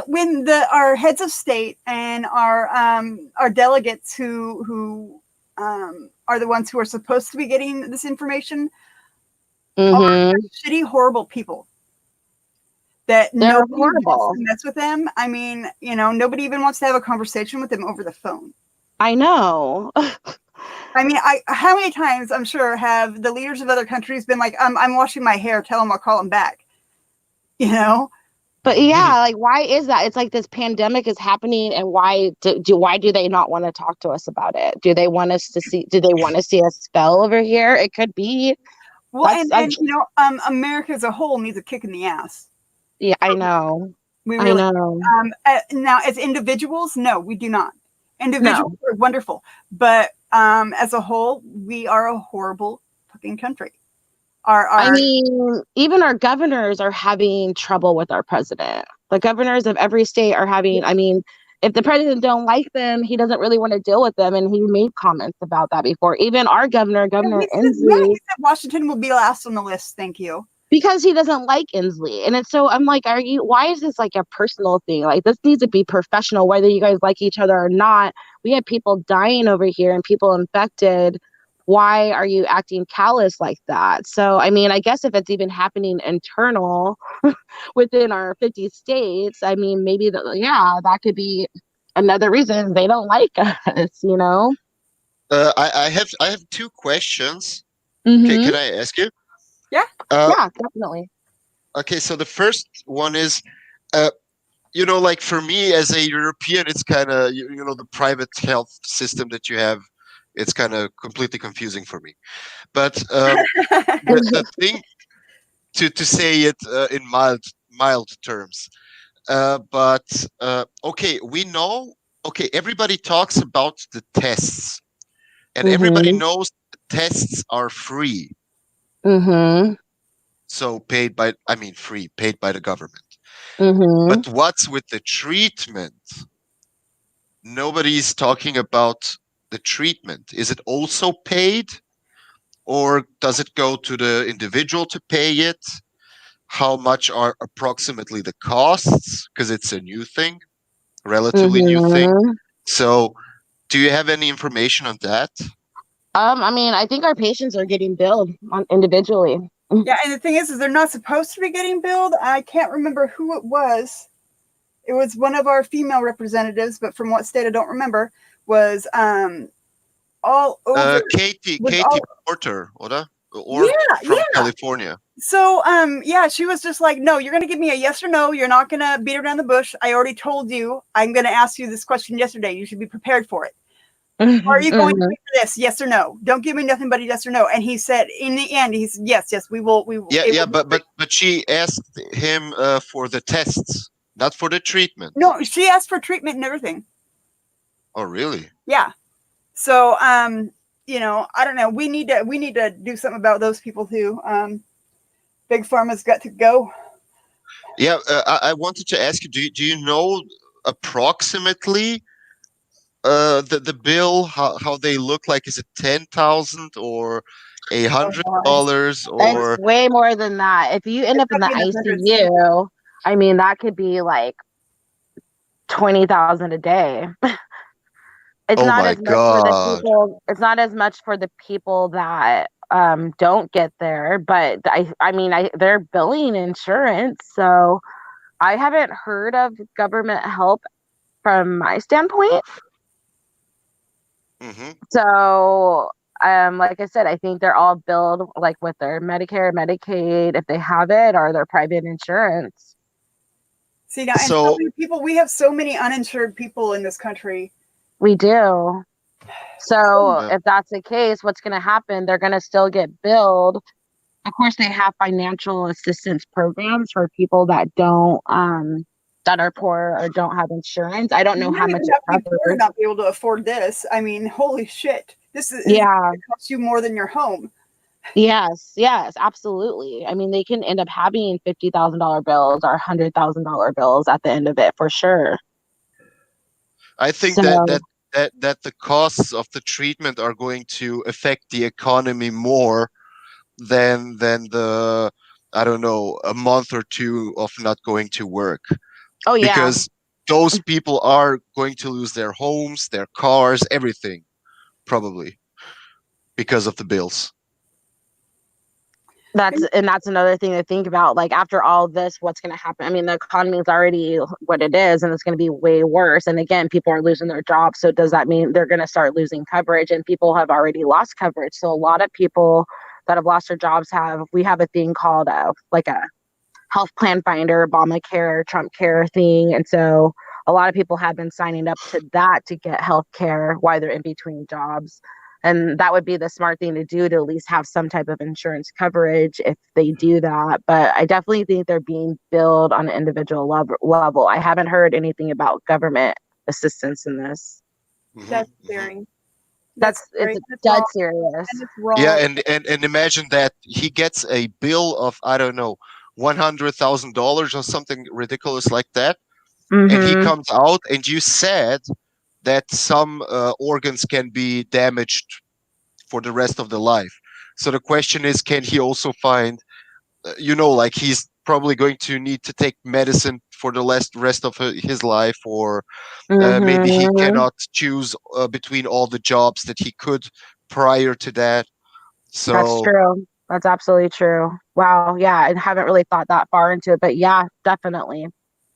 when our heads of state and our delegates who are the ones who are supposed to be getting this information are shitty, horrible people that They're nobody horrible. wants to mess with them. I mean, nobody even wants to have a conversation with them over the phone. I know. I mean, how many times I'm sure have the leaders of other countries been like, I'm washing my hair, tell them I'll call them back. But yeah, like why is that? It's like this pandemic is happening, and why do they not want to talk to us about it? Do they want us to see? Do they want to see us fell over here? It could be. Well, America as a whole needs a kick in the ass. Yeah, I know. We really, I know. Now, as individuals, no, we do not. Individuals are wonderful, but as a whole, we are a horrible fucking country. I mean, even our governors are having trouble with our president. The governors of every state are having. I mean, if the president don't like them, he doesn't really want to deal with them, and he made comments about that before. Even our governor Inslee, he said Washington will be last on the list. Thank you. Because he doesn't like Inslee. And it's so, I'm like, why is this like a personal thing? Like, this needs to be professional, whether you guys like each other or not. We have people dying over here and people infected. Why are you acting callous like that? So, I mean, I guess if it's even happening internal within our 50 states, I mean, maybe that could be another reason they don't like us, I have two questions. Mm-hmm. Okay, can I ask you? Yeah, yeah, definitely. Okay, so the first one is, like for me as a European, it's kind of, the private health system that you have, it's kind of completely confusing for me. But the thing, to say it in mild terms, but okay, we know, okay, everybody talks about the tests, and everybody knows the tests are free. Mm-hmm. So paid by the government. Mm-hmm. But what's with the treatment? Nobody's talking about the treatment. Is it also paid? Or does it go to the individual to pay it? how much are approximately the costs, because it's a new thing, relatively new thing. Mm-hmm. So, do you have any information on that? I mean, I think our patients are getting billed individually. Yeah, and the thing is they're not supposed to be getting billed. I can't remember who it was. It was one of our female representatives, but from what state I don't remember. Was all over. Katie Porter, oder? Or Yeah, from yeah. California. So, yeah, she was just like, no, you're going to give me a yes or no. You're not going to beat around the bush. I already told you. I'm going to ask you this question yesterday. You should be prepared for it. Are you going to pay for this? Yes or no? Don't give me nothing but a yes or no. And he said, in the end, he said, yes, we will. Yeah, but she asked him for the tests, not for the treatment. No, she asked for treatment and everything. Oh, really? Yeah. So, you know, I don't know. We need to do something about those people too. Big Pharma's got to go. Yeah, I wanted to ask you, do you know approximately the bill, how they look like? Is it 10,000 or $100 or It's way more than that. If you end up in the ICU, I mean, that could be like 20,000 a day. It's oh not my as much for the God. people. It's not as much for the people that don't get there, but I mean, they're billing insurance, so I haven't heard of government help from my standpoint. Mm-hmm. So, like I said, I think they're all billed like with their Medicare, Medicaid, if they have it, or their private insurance. See now, and so many people. We have so many uninsured people in this country. We do. So if that's the case, what's going to happen? They're going to still get billed. Of course, they have financial assistance programs for people that don't, that are poor or don't have insurance. I don't know how much it covers. Not be able to afford this. I mean, holy shit! This is it costs you more than your home. Yes, absolutely. I mean, they can end up having $50,000 bills or $100,000 bills at the end of it for sure. I think that the costs of the treatment are going to affect the economy more than the, I don't know, a month or two of not going to work. Oh yeah. Because those people are going to lose their homes, their cars, everything, probably, because of the bills. That's another thing to think about. Like after all this, what's going to happen? I mean, the economy is already what it is, and it's going to be way worse. And again, people are losing their jobs. So does that mean they're going to start losing coverage? And people have already lost coverage. So a lot of people that have lost their jobs we have a thing called like a health plan finder, Obamacare, Trump care thing. And so a lot of people have been signing up to that to get health care while they're in between jobs. And that would be the smart thing to do, to at least have some type of insurance coverage if they do that. But I definitely think they're being billed on an individual level. I haven't heard anything about government assistance in this. That's scary. It's dead serious. Yeah, and imagine that he gets a bill of, I don't know, $100,000 or something ridiculous like that, and he comes out, and you said that some organs can be damaged for the rest of the life. So the question is, can he also find, like he's probably going to need to take medicine for the rest of his life, or maybe he cannot choose between all the jobs that he could prior to that. So that's true. That's absolutely true. Wow. Yeah, I haven't really thought that far into it, but yeah, definitely.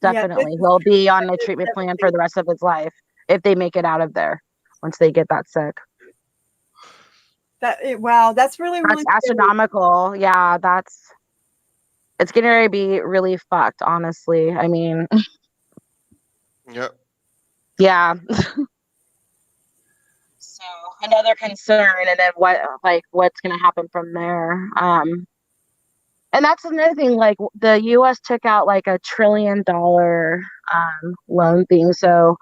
He'll be on a treatment plan for the rest of his life if they make it out of there once they get that sick. Wow, that's really astronomical. Yeah, it's going to be really fucked, honestly. I mean, yeah. So another concern, and then what's going to happen from there? And that's another thing. Like the U.S. took out like $1 trillion loan thing, so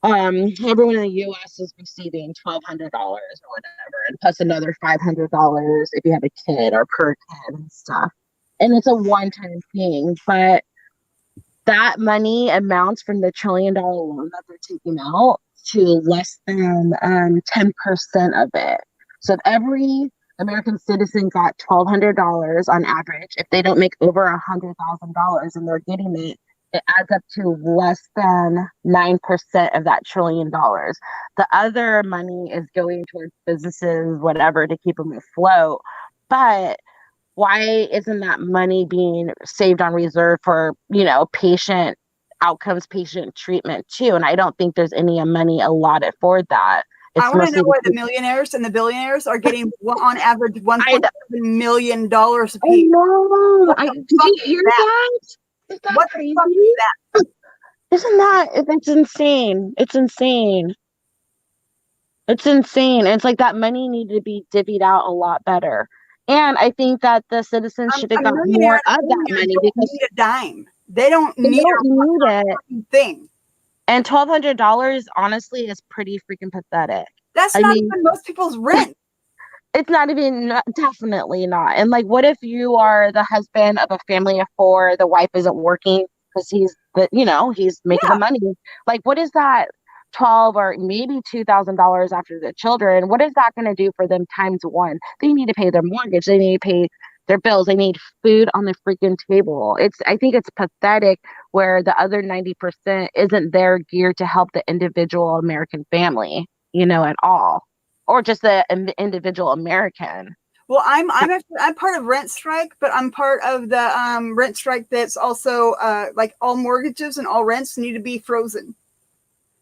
everyone in the U.S. is receiving $1,200 or whatever, and plus another $500 if you have a kid or per kid and stuff. And it's a one-time thing, but that money amounts from the $1 trillion loan that they're taking out to less than 10% of it. So if every American citizen got $1,200 on average. If they don't make over $100,000 and they're getting it, it adds up to less than 9% of that $1 trillion. The other money is going towards businesses, whatever, to keep them afloat. But why isn't that money being saved on reserve for, patient outcomes, patient treatment too? And I don't think there's any money allotted for that. It's I want to know why the mostly millionaires and the billionaires are getting on average $1.7 million a I piece. know. Did you hear that? Is that What crazy? the fuck is that? Isn't that? It's insane. It's insane. It's insane. It's like that money needed to be divvied out a lot better. And I think that the citizens should have A got millionaire more of and a that billionaire money don't because need a dime. They don't they need don't need a it. fucking thing. And $1,200 honestly is pretty freaking pathetic. That's I not mean, even most people's rent. it's not even, definitely not. And like, what if you are the husband of a family of four, the wife isn't working because he's making the money. Like, what is that 12 or maybe $2,000 after the children? What is that going to do for them times one? They need to pay their mortgage. They need to pay their bills. They need food on the freaking table. I think it's pathetic where the other 90% isn't there geared to help the individual American family, at all. Or just the individual American. Well, I'm part of rent strike, but I'm part of the rent strike that's also like all mortgages and all rents need to be frozen.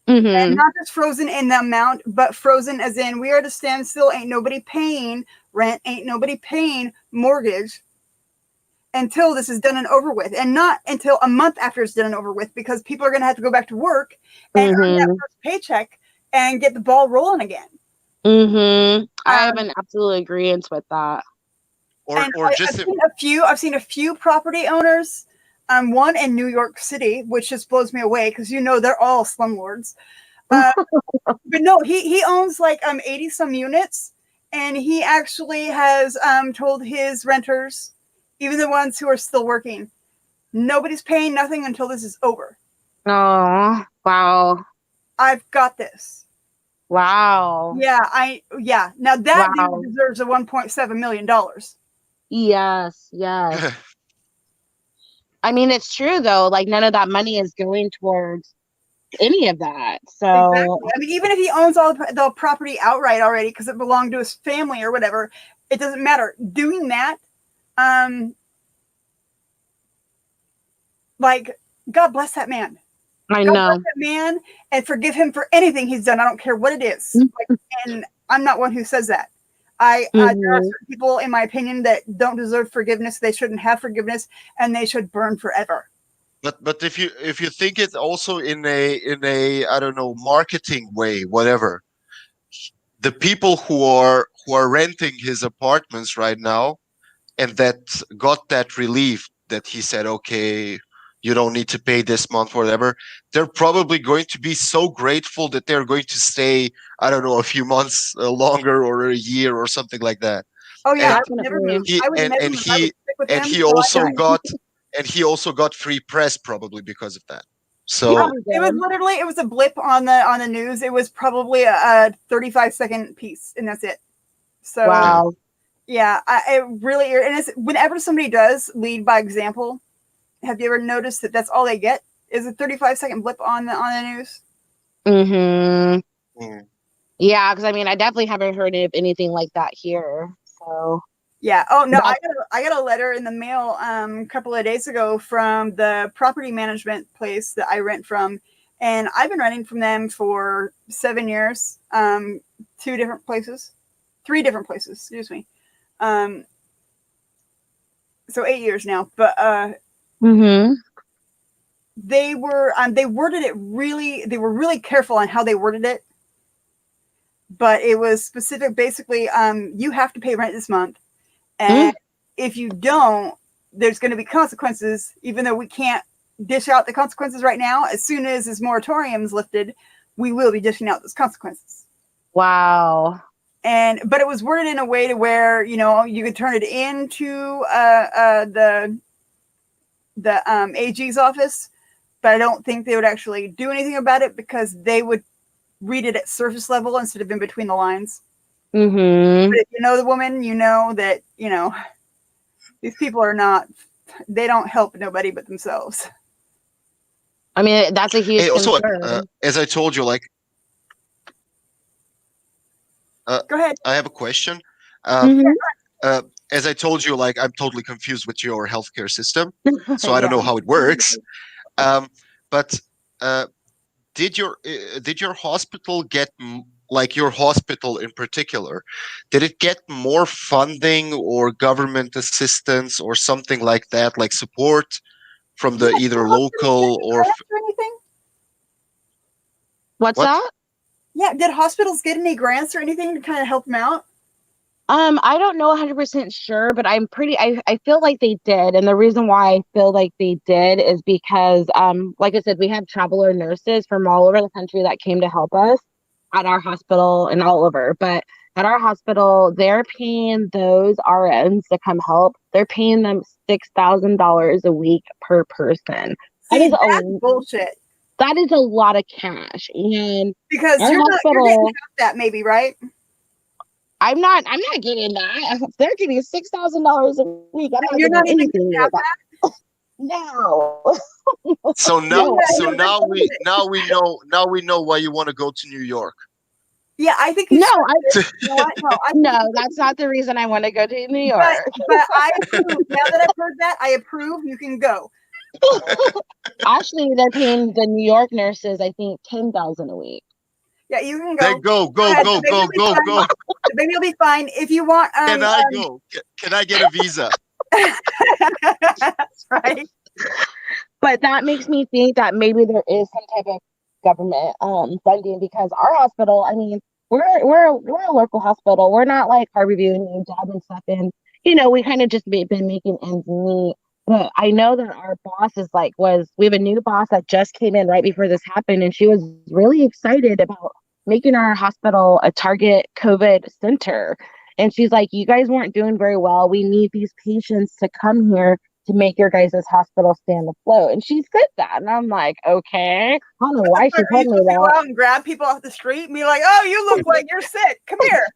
Mm-hmm. And not just frozen in the amount, but frozen as in we are to stand still. Ain't nobody paying rent. Ain't nobody paying mortgage until this is done and over with, and not until a month after it's done and over with, because people are going to have to go back to work and earn that first paycheck and get the ball rolling again. Mm-hmm. I have an absolute agreement with that. I've seen a few property owners. One in New York City, which just blows me away because they're all slumlords. But no, he owns like 80 some units, and he actually has told his renters, even the ones who are still working, nobody's paying nothing until this is over. Oh, wow. I've got this. Wow. Yeah. Now that dude deserves a $1.7 million. Yes. I mean, it's true though. Like none of that money is going towards any of that. So exactly. I mean, even if he owns all the property outright already because it belonged to his family or whatever, it doesn't matter. Doing that, like, God bless that man. I God know. bless that man and forgive him for anything he's done. I don't care what it is. And I'm not one who says that. There are certain people, in my opinion, that don't deserve forgiveness. They shouldn't have forgiveness, and they should burn forever. But if you think it also in a I don't know, marketing way, whatever, the people who are renting his apartments right now and that got that relief that he said, okay, you don't need to pay this month, whatever, they're probably going to be so grateful that they're going to stay, I don't know, a few months longer or a year or something like that. Oh yeah, and I would never move. he also got free press probably because of that. So it was a blip on the news. It was probably a 35-second piece, and that's it. So wow. Yeah, it really, and it's whenever somebody does lead by example. Have you ever noticed that that's all they get is a 35-second blip on the news? Mm-hmm. Yeah, because I mean, I definitely haven't heard of anything like that here. So yeah. Oh no, I got a letter in the mail a couple of days ago from the property management place that I rent from, and I've been renting from them for 7 years. 3 different places. Excuse me. So 8 years now, but they worded it really. They were really careful on how they worded it, but it was specific. Basically, you have to pay rent this month, and if you don't, there's going to be consequences. Even though we can't dish out the consequences right now, as soon as this moratorium is lifted, we will be dishing out those consequences. Wow. But it was worded in a way to where you could turn it into the AG's office, but I don't think they would actually do anything about it because they would read it at surface level instead of in between the lines. Mm-hmm. But if you know the woman, you know that, these people are not, they don't help nobody but themselves. I mean, that's a huge Hey, also, concern. as I told you, like, Go ahead. I have a question. Uh, Mhm. as I told you, like, I'm totally confused with your healthcare system, so I don't Yeah. know how it works. But uh, did your hospital get like your hospital in particular, did it get more funding or government assistance or something like that, like support from Yeah, the did either hospitals get local any or grants or anything? What's what? that? Yeah, did hospitals get any grants or anything to kind of help them out? I don't know 100% sure, but I feel like they did. And the reason why I feel like they did is because, like I said, we have traveler nurses from all over the country that came to help us at our hospital and all over. But at our hospital, they're paying those RNs to come help. They're paying them $6,000 a week per person. That See, is that's a bullshit. that is a lot of cash. And Because our you're getting hospital, half that maybe, right? I'm not getting that. If they're getting $6,000 a week, I'm And not you're getting not even anything getting near half that. that? No. So Yeah, now, No. no, that's bullshit. now we know why you want to go to New York. Yeah, I think you No, should. I You know what? No, I think no, that's not the reason I want to go to New but York. I approve. Now that I've heard that, I approve. You can go. Actually, they're paying the New York nurses, I think, 10,000 a week. Yeah, you can Then go. Go ahead. The baby will be fine. go. The baby will be fine. If you want, Can I go? Can I get a visa? that's right. But that makes me think that maybe there is some type of government funding because our hospital, I mean, we're a local hospital. We're not like Harborview and New Job and stuff. And we kind of just been making ends meet. But I know that our boss is like we have a new boss that just came in right before this happened, and she was really excited about making our hospital a target COVID center. And she's like, "You guys weren't doing very well. We need these patients to come here to make your guys' hospital stand afloat." And she said that. And I'm like, okay. I don't know why she Are you told me supposed to go that. out and grab people off the street and be like, "Oh, you look like you're sick. Come here."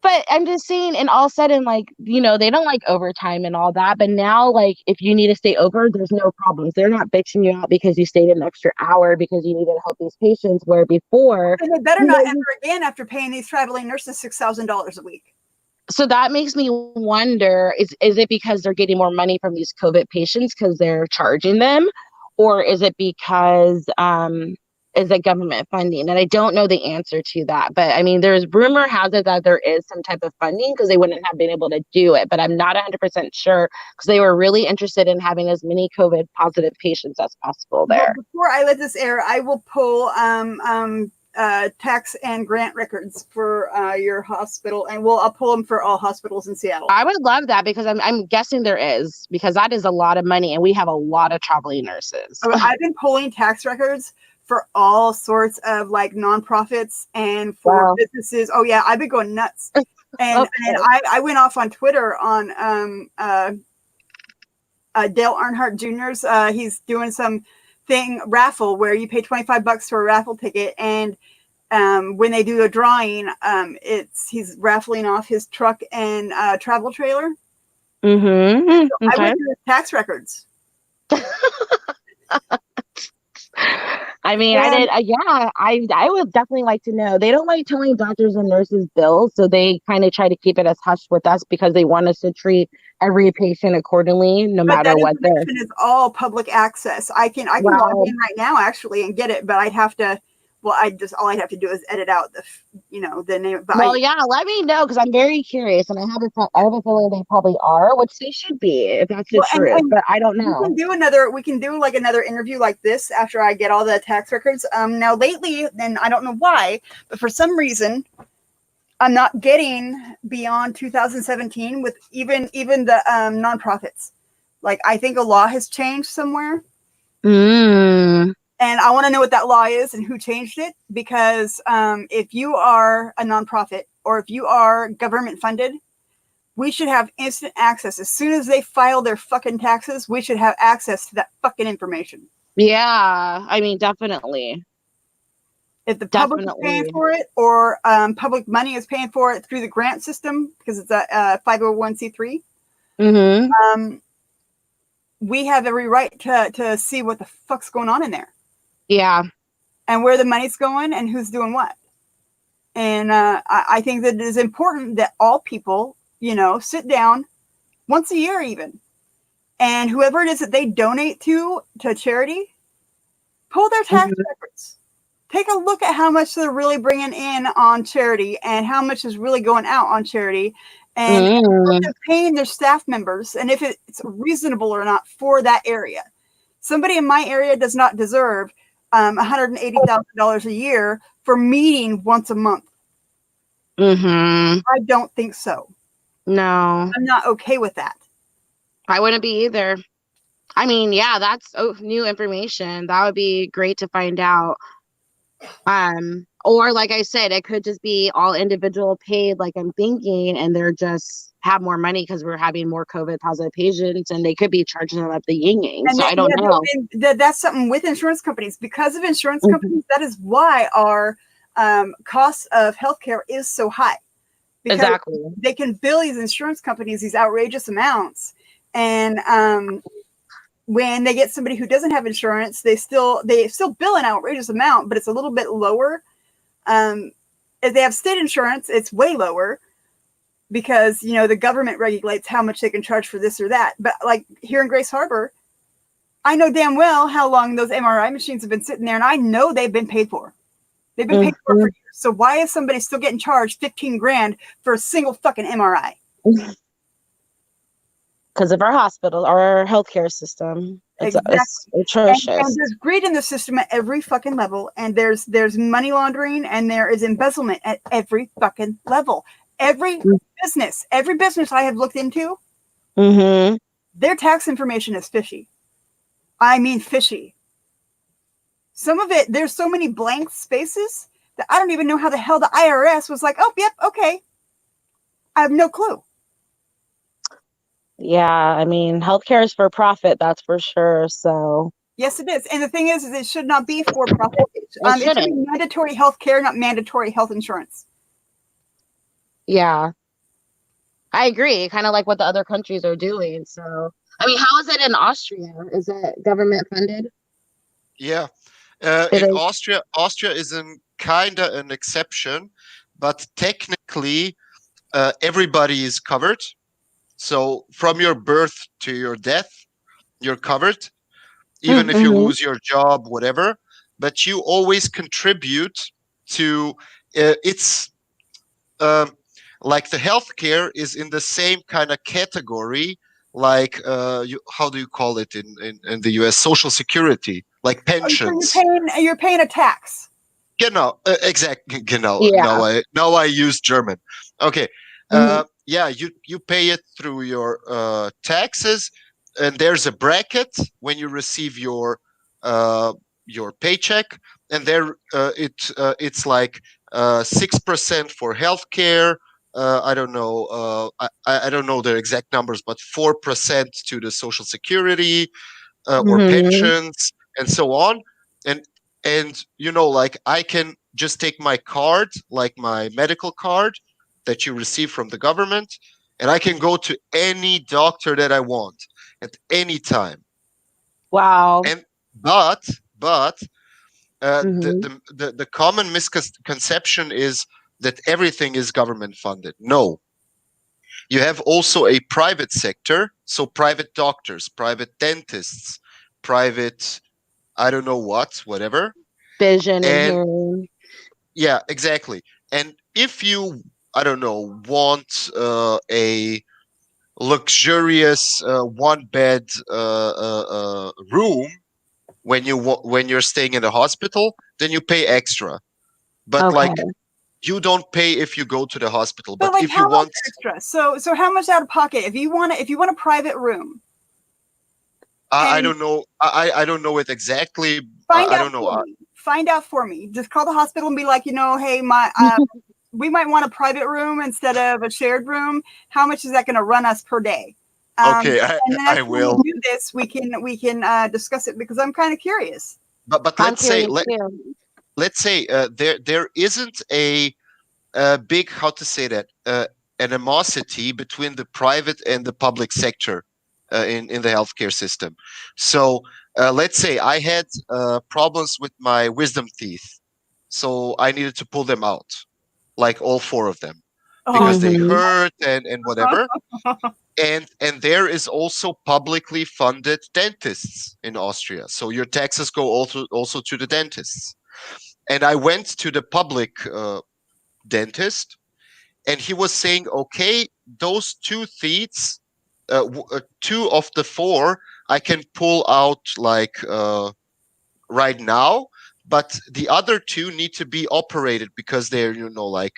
But I'm just saying, and all of a sudden, like, they don't like overtime and all that. But now, like, if you need to stay over, there's no problems. They're not bitching you out because you stayed an extra hour because you needed to help these patients. Where before, And they better not ever again after paying these traveling nurses $6,000 a week. so that makes me wonder, is it because they're getting more money from these COVID patients because they're charging them? Or is it because is it government funding? And I don't know the answer to that. But I mean, there's rumor has it that there is some type of funding because they wouldn't have been able to do it. But I'm not 100% sure because they were really interested in having as many COVID positive patients as possible there. Well, before I let this air, I will pull tax and grant records for your hospital, and I'll pull them for all hospitals in Seattle. I would love that because I'm guessing there is, because that is a lot of money and we have a lot of traveling nurses. I've been pulling tax records for all sorts of like nonprofits and for businesses. Oh yeah, I've been going nuts. And I went off on Twitter on Dale Earnhardt Jr.'s. He's doing some raffle where you pay $25 for a raffle ticket, and when they do a drawing, he's raffling off his truck and travel trailer. Mm-hmm. So Okay. I went through his tax records. I mean, I did. I would definitely like to know. They don't like telling doctors and nurses bills, so they kind of try to keep it as hush with us because they want us to treat every patient accordingly, no matter what. That information is all public access. I can log in right now actually and get it, but I'd have to. Well, all I'd have to do is edit out the name. But let me know because I'm very curious, and I have a feeling they probably are, which they should be if that's the truth. But I don't know. We can do like another interview like this after I get all the tax records. Now lately, and I don't know why, but for some reason, I'm not getting beyond 2017 with even the nonprofits. Like I think a law has changed somewhere. And I want to know what that law is and who changed it, because if you are a nonprofit or if you are government funded, we should have instant access. As soon as they file their fucking taxes, we should have access to that fucking information. Yeah, I mean, definitely. If the public is paying for it, or public money is paying for it through the grant system, because it's a 501c3, we have every right to see what the fuck's going on in there. Yeah. And where the money's going and who's doing what. And I think that it is important that all people, sit down once a year even. And whoever it is that they donate to charity, pull their tax records. Take a look at how much they're really bringing in on charity and how much is really going out on charity, and what they're paying their staff members, and if it's reasonable or not for that area. Somebody in my area does not deserve $180,000 a year for meeting once a month. I don't think so. No. I'm not okay with that. I wouldn't be either. I mean, yeah, that's new information. That would be great to find out. Or like I said, it could just be all individual paid, like I'm thinking, and they're just have more money because we're having more COVID positive patients, and they could be charging them up the yin-yang. So I don't know. That's something with insurance companies. Because of insurance companies, that is why our cost of healthcare is so high. Because they can bill these insurance companies these outrageous amounts, and when they get somebody who doesn't have insurance, they still bill an outrageous amount, but it's a little bit lower. If they have state insurance, it's way lower because, the government regulates how much they can charge for this or that. But like here in Grace Harbor, I know damn well how long those MRI machines have been sitting there, and I know they've been paid for. They've been paid for years. So why is somebody still getting charged $15,000 for a single fucking MRI? Because of our hospital, our healthcare system. It's atrocious. And there's greed in the system at every fucking level. And there's money laundering, and there is embezzlement at every fucking level. Every business I have looked into, their tax information is fishy. I mean fishy. Some of it, there's so many blank spaces that I don't even know how the hell the IRS was like, oh, yep, okay. I have no clue. Yeah, I mean, healthcare is for profit, that's for sure. So yes, it is. And the thing is it should not be for profit. It should be mandatory healthcare, not mandatory health insurance. Yeah, I agree. Kind of like what the other countries are doing. So, I mean, how is it in Austria? Is it government funded? Yeah, in Austria is kind of an exception, but technically everybody is covered. So from your birth to your death, you're covered, even if you lose your job, whatever. But you always contribute to it's like the healthcare is in the same kind of category, like how do you call it in the US? Social Security, like pensions. So you're paying a tax. Genau, exactly. Genau. Yeah. Now I use German. Okay. Yeah, you pay it through your taxes, and there's a bracket when you receive your paycheck, and there it's like 6% for healthcare. I don't know. I don't know the exact numbers, but 4% to the Social Security or pensions and so on. And like I can just take my card, like my medical card that you receive from the government, and I can go to any doctor that I want at any time. Wow. And but the common misconception is that everything is government funded. No. You have also a private sector, so private doctors, private dentists, private I don't know whatever. Vision and hearing. Yeah, exactly. And if you I don't know, want a luxurious one-bed room when you're staying in the hospital, then you pay extra. But like you don't pay if you go to the hospital. But like, if you want extra, so how much out of pocket if you want a private room? I don't know. I don't know it exactly. I don't know. Find out for me. Just call the hospital and be like, hey, my. We might want a private room instead of a shared room. How much is that going to run us per day? Okay, I will. When we do this, we can discuss it because I'm kind of curious. But let's say let's say there isn't a big, how to say that, animosity between the private and the public sector in the healthcare system. So let's say I had problems with my wisdom teeth, so I needed to pull them out, like all four of them, because they Mhm. hurt and whatever. And there is also publicly funded dentists in Austria, so your taxes go also to the dentists. And I went to the public dentist, and he was saying, okay, those two teeth, two of the four, I can pull out like right now, but the other two need to be operated because they're, like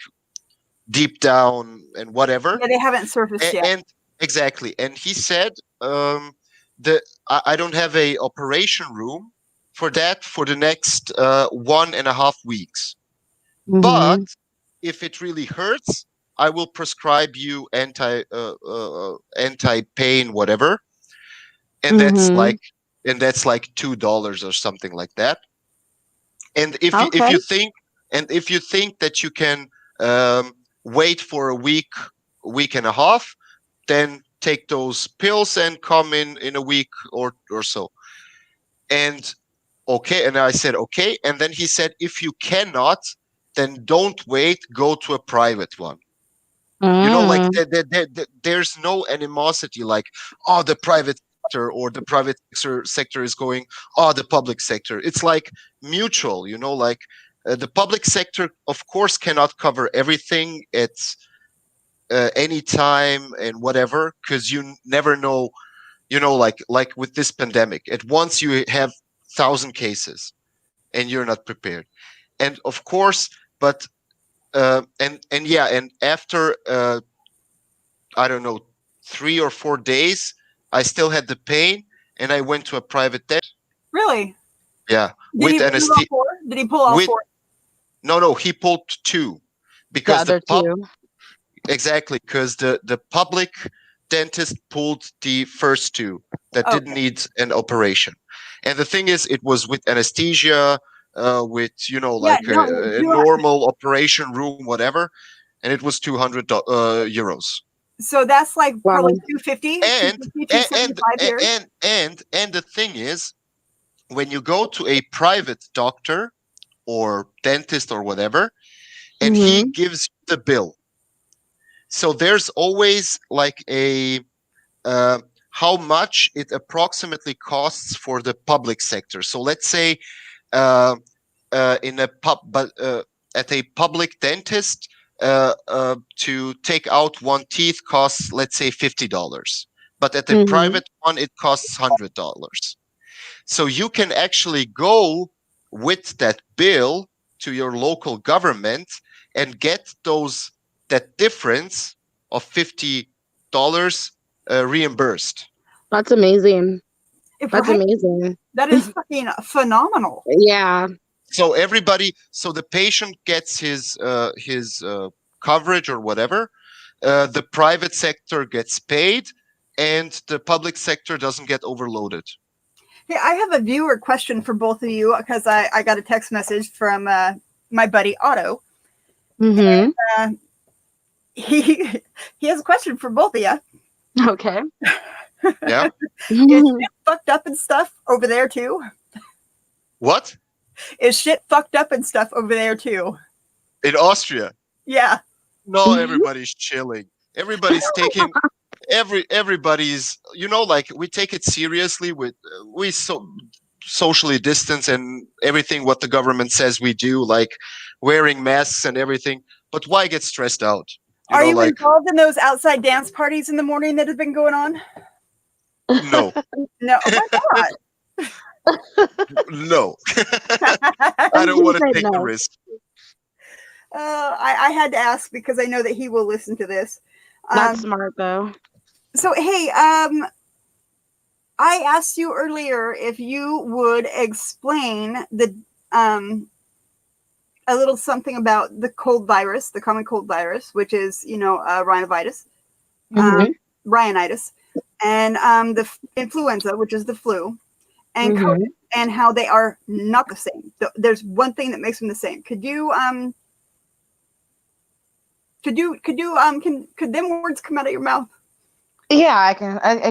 deep down and whatever. Yeah, they haven't surfaced yet. And exactly. And he said, the I don't have a operation room for that for the next 1.5 weeks. But Mhm. if it really hurts, I will prescribe you anti pain whatever, and Mhm. that's like $2 or something like that. And if Okay. you think that you can wait for a week and a half, then take those pills and come in a week or so. And okay, and I said okay, and then he said, if you cannot, then don't wait, go to a private one. Like Mm. there's no animosity, like, oh, the private sector, or the private sector is going, oh, the public sector. It's like mutual, like the public sector, of course, cannot cover everything at any time and whatever, because you never know, like with this pandemic, at once you have 1,000 cases and you're not prepared. And of course, but and yeah, and after I don't know, 3 or 4 days, I still had the pain, and I went to a private dentist. Really? Yeah, Did with he pull all anesthesia. four? Did he pull all With four? No, he pulled two, The because other two. exactly, because the public dentist pulled the first two that didn't Okay. need an operation. And the thing is, it was with anesthesia, with Yeah, like no, a normal operation room, whatever, and it was 200 euros. so that's like Wow. probably 250, And 250, and 275 here. and the thing is, when you go to a private doctor or dentist or whatever, and he Mhm. gives you the bill, so there's always like a how much it approximately costs for the public sector. So let's say uh, in a pub, but at a public dentist, to take out one teeth costs, let's say, $50, but at a Mhm. private one it costs $100. So you can actually go with that bill to your local government and get that difference of $50 reimbursed. That's amazing. That's Right? amazing. That is fucking phenomenal. Yeah. So the patient gets his coverage or whatever. The private sector gets paid, and the public sector doesn't get overloaded. Hey, I have a viewer question for both of you because I got a text message from my buddy Otto. Mhm. Uh, he he has a question for both of you. Okay. Yeah. Is shit fucked up and stuff over there too? What? Is shit fucked up and stuff over there too? In Austria? Yeah. No, everybody's chilling. Everybody's taking everybody's, like, we take it seriously. We socially distance and everything what the government says we do, like wearing masks and everything. But why get stressed out? Are you Like, involved in those outside dance parties in the morning that have been going on? no, No. Oh my no. god. I don't He want to said take the no. risk. I had to ask because I know that he will listen to this. That's smart though. So hey, I asked you earlier if you would explain the a little something about the cold virus, the common cold virus, which is rhinovirus, Mhm. rhinitis, and the influenza, which is the flu, and COVID, and how they are not the same. There's one thing that makes them the same. Could them words come out of your mouth? Yeah, I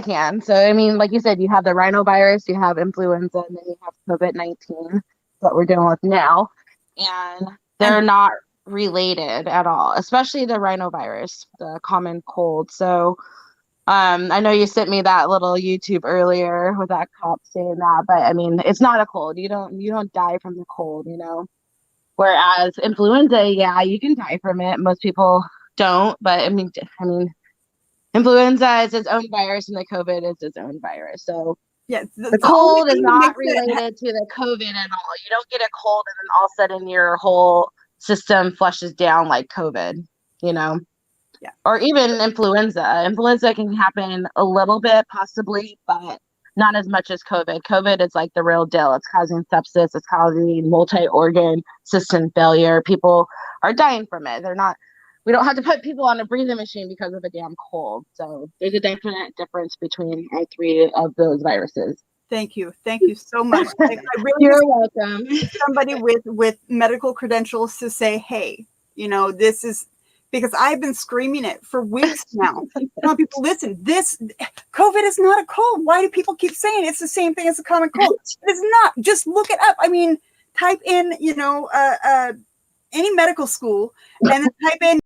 can. So, I mean, like you said, you have the rhinovirus, you have influenza, and then you have COVID-19, what we're dealing with now. And they're not related at all, especially the rhinovirus, the common cold. So, I know you sent me that little YouTube earlier with that cop saying that, but I mean, it's not a cold. You don't die from the cold, you know? Whereas influenza, yeah, you can die from it. Most people don't, but I mean, influenza is its own virus, and the COVID is its own virus. So yeah, the cold is not related to the COVID at all. You don't get a cold and then all of a sudden your whole system flushes down like COVID, you know? Yeah. Or even influenza. Influenza can happen a little bit, possibly, but not as much as COVID. COVID is like the real deal. It's causing sepsis. It's causing multi-organ system failure. People are dying from it. We don't have to put people on a breathing machine because of a damn cold. So there's a definite difference between all three of those viruses. Thank you so much. I really You're welcome. Somebody with medical credentials to say, hey, this is, because I've been screaming it for weeks now. People, listen, this COVID is not a cold. Why do people keep saying it's the same thing as a common cold? It is not. Just look it up. I mean, type in, any medical school and then type in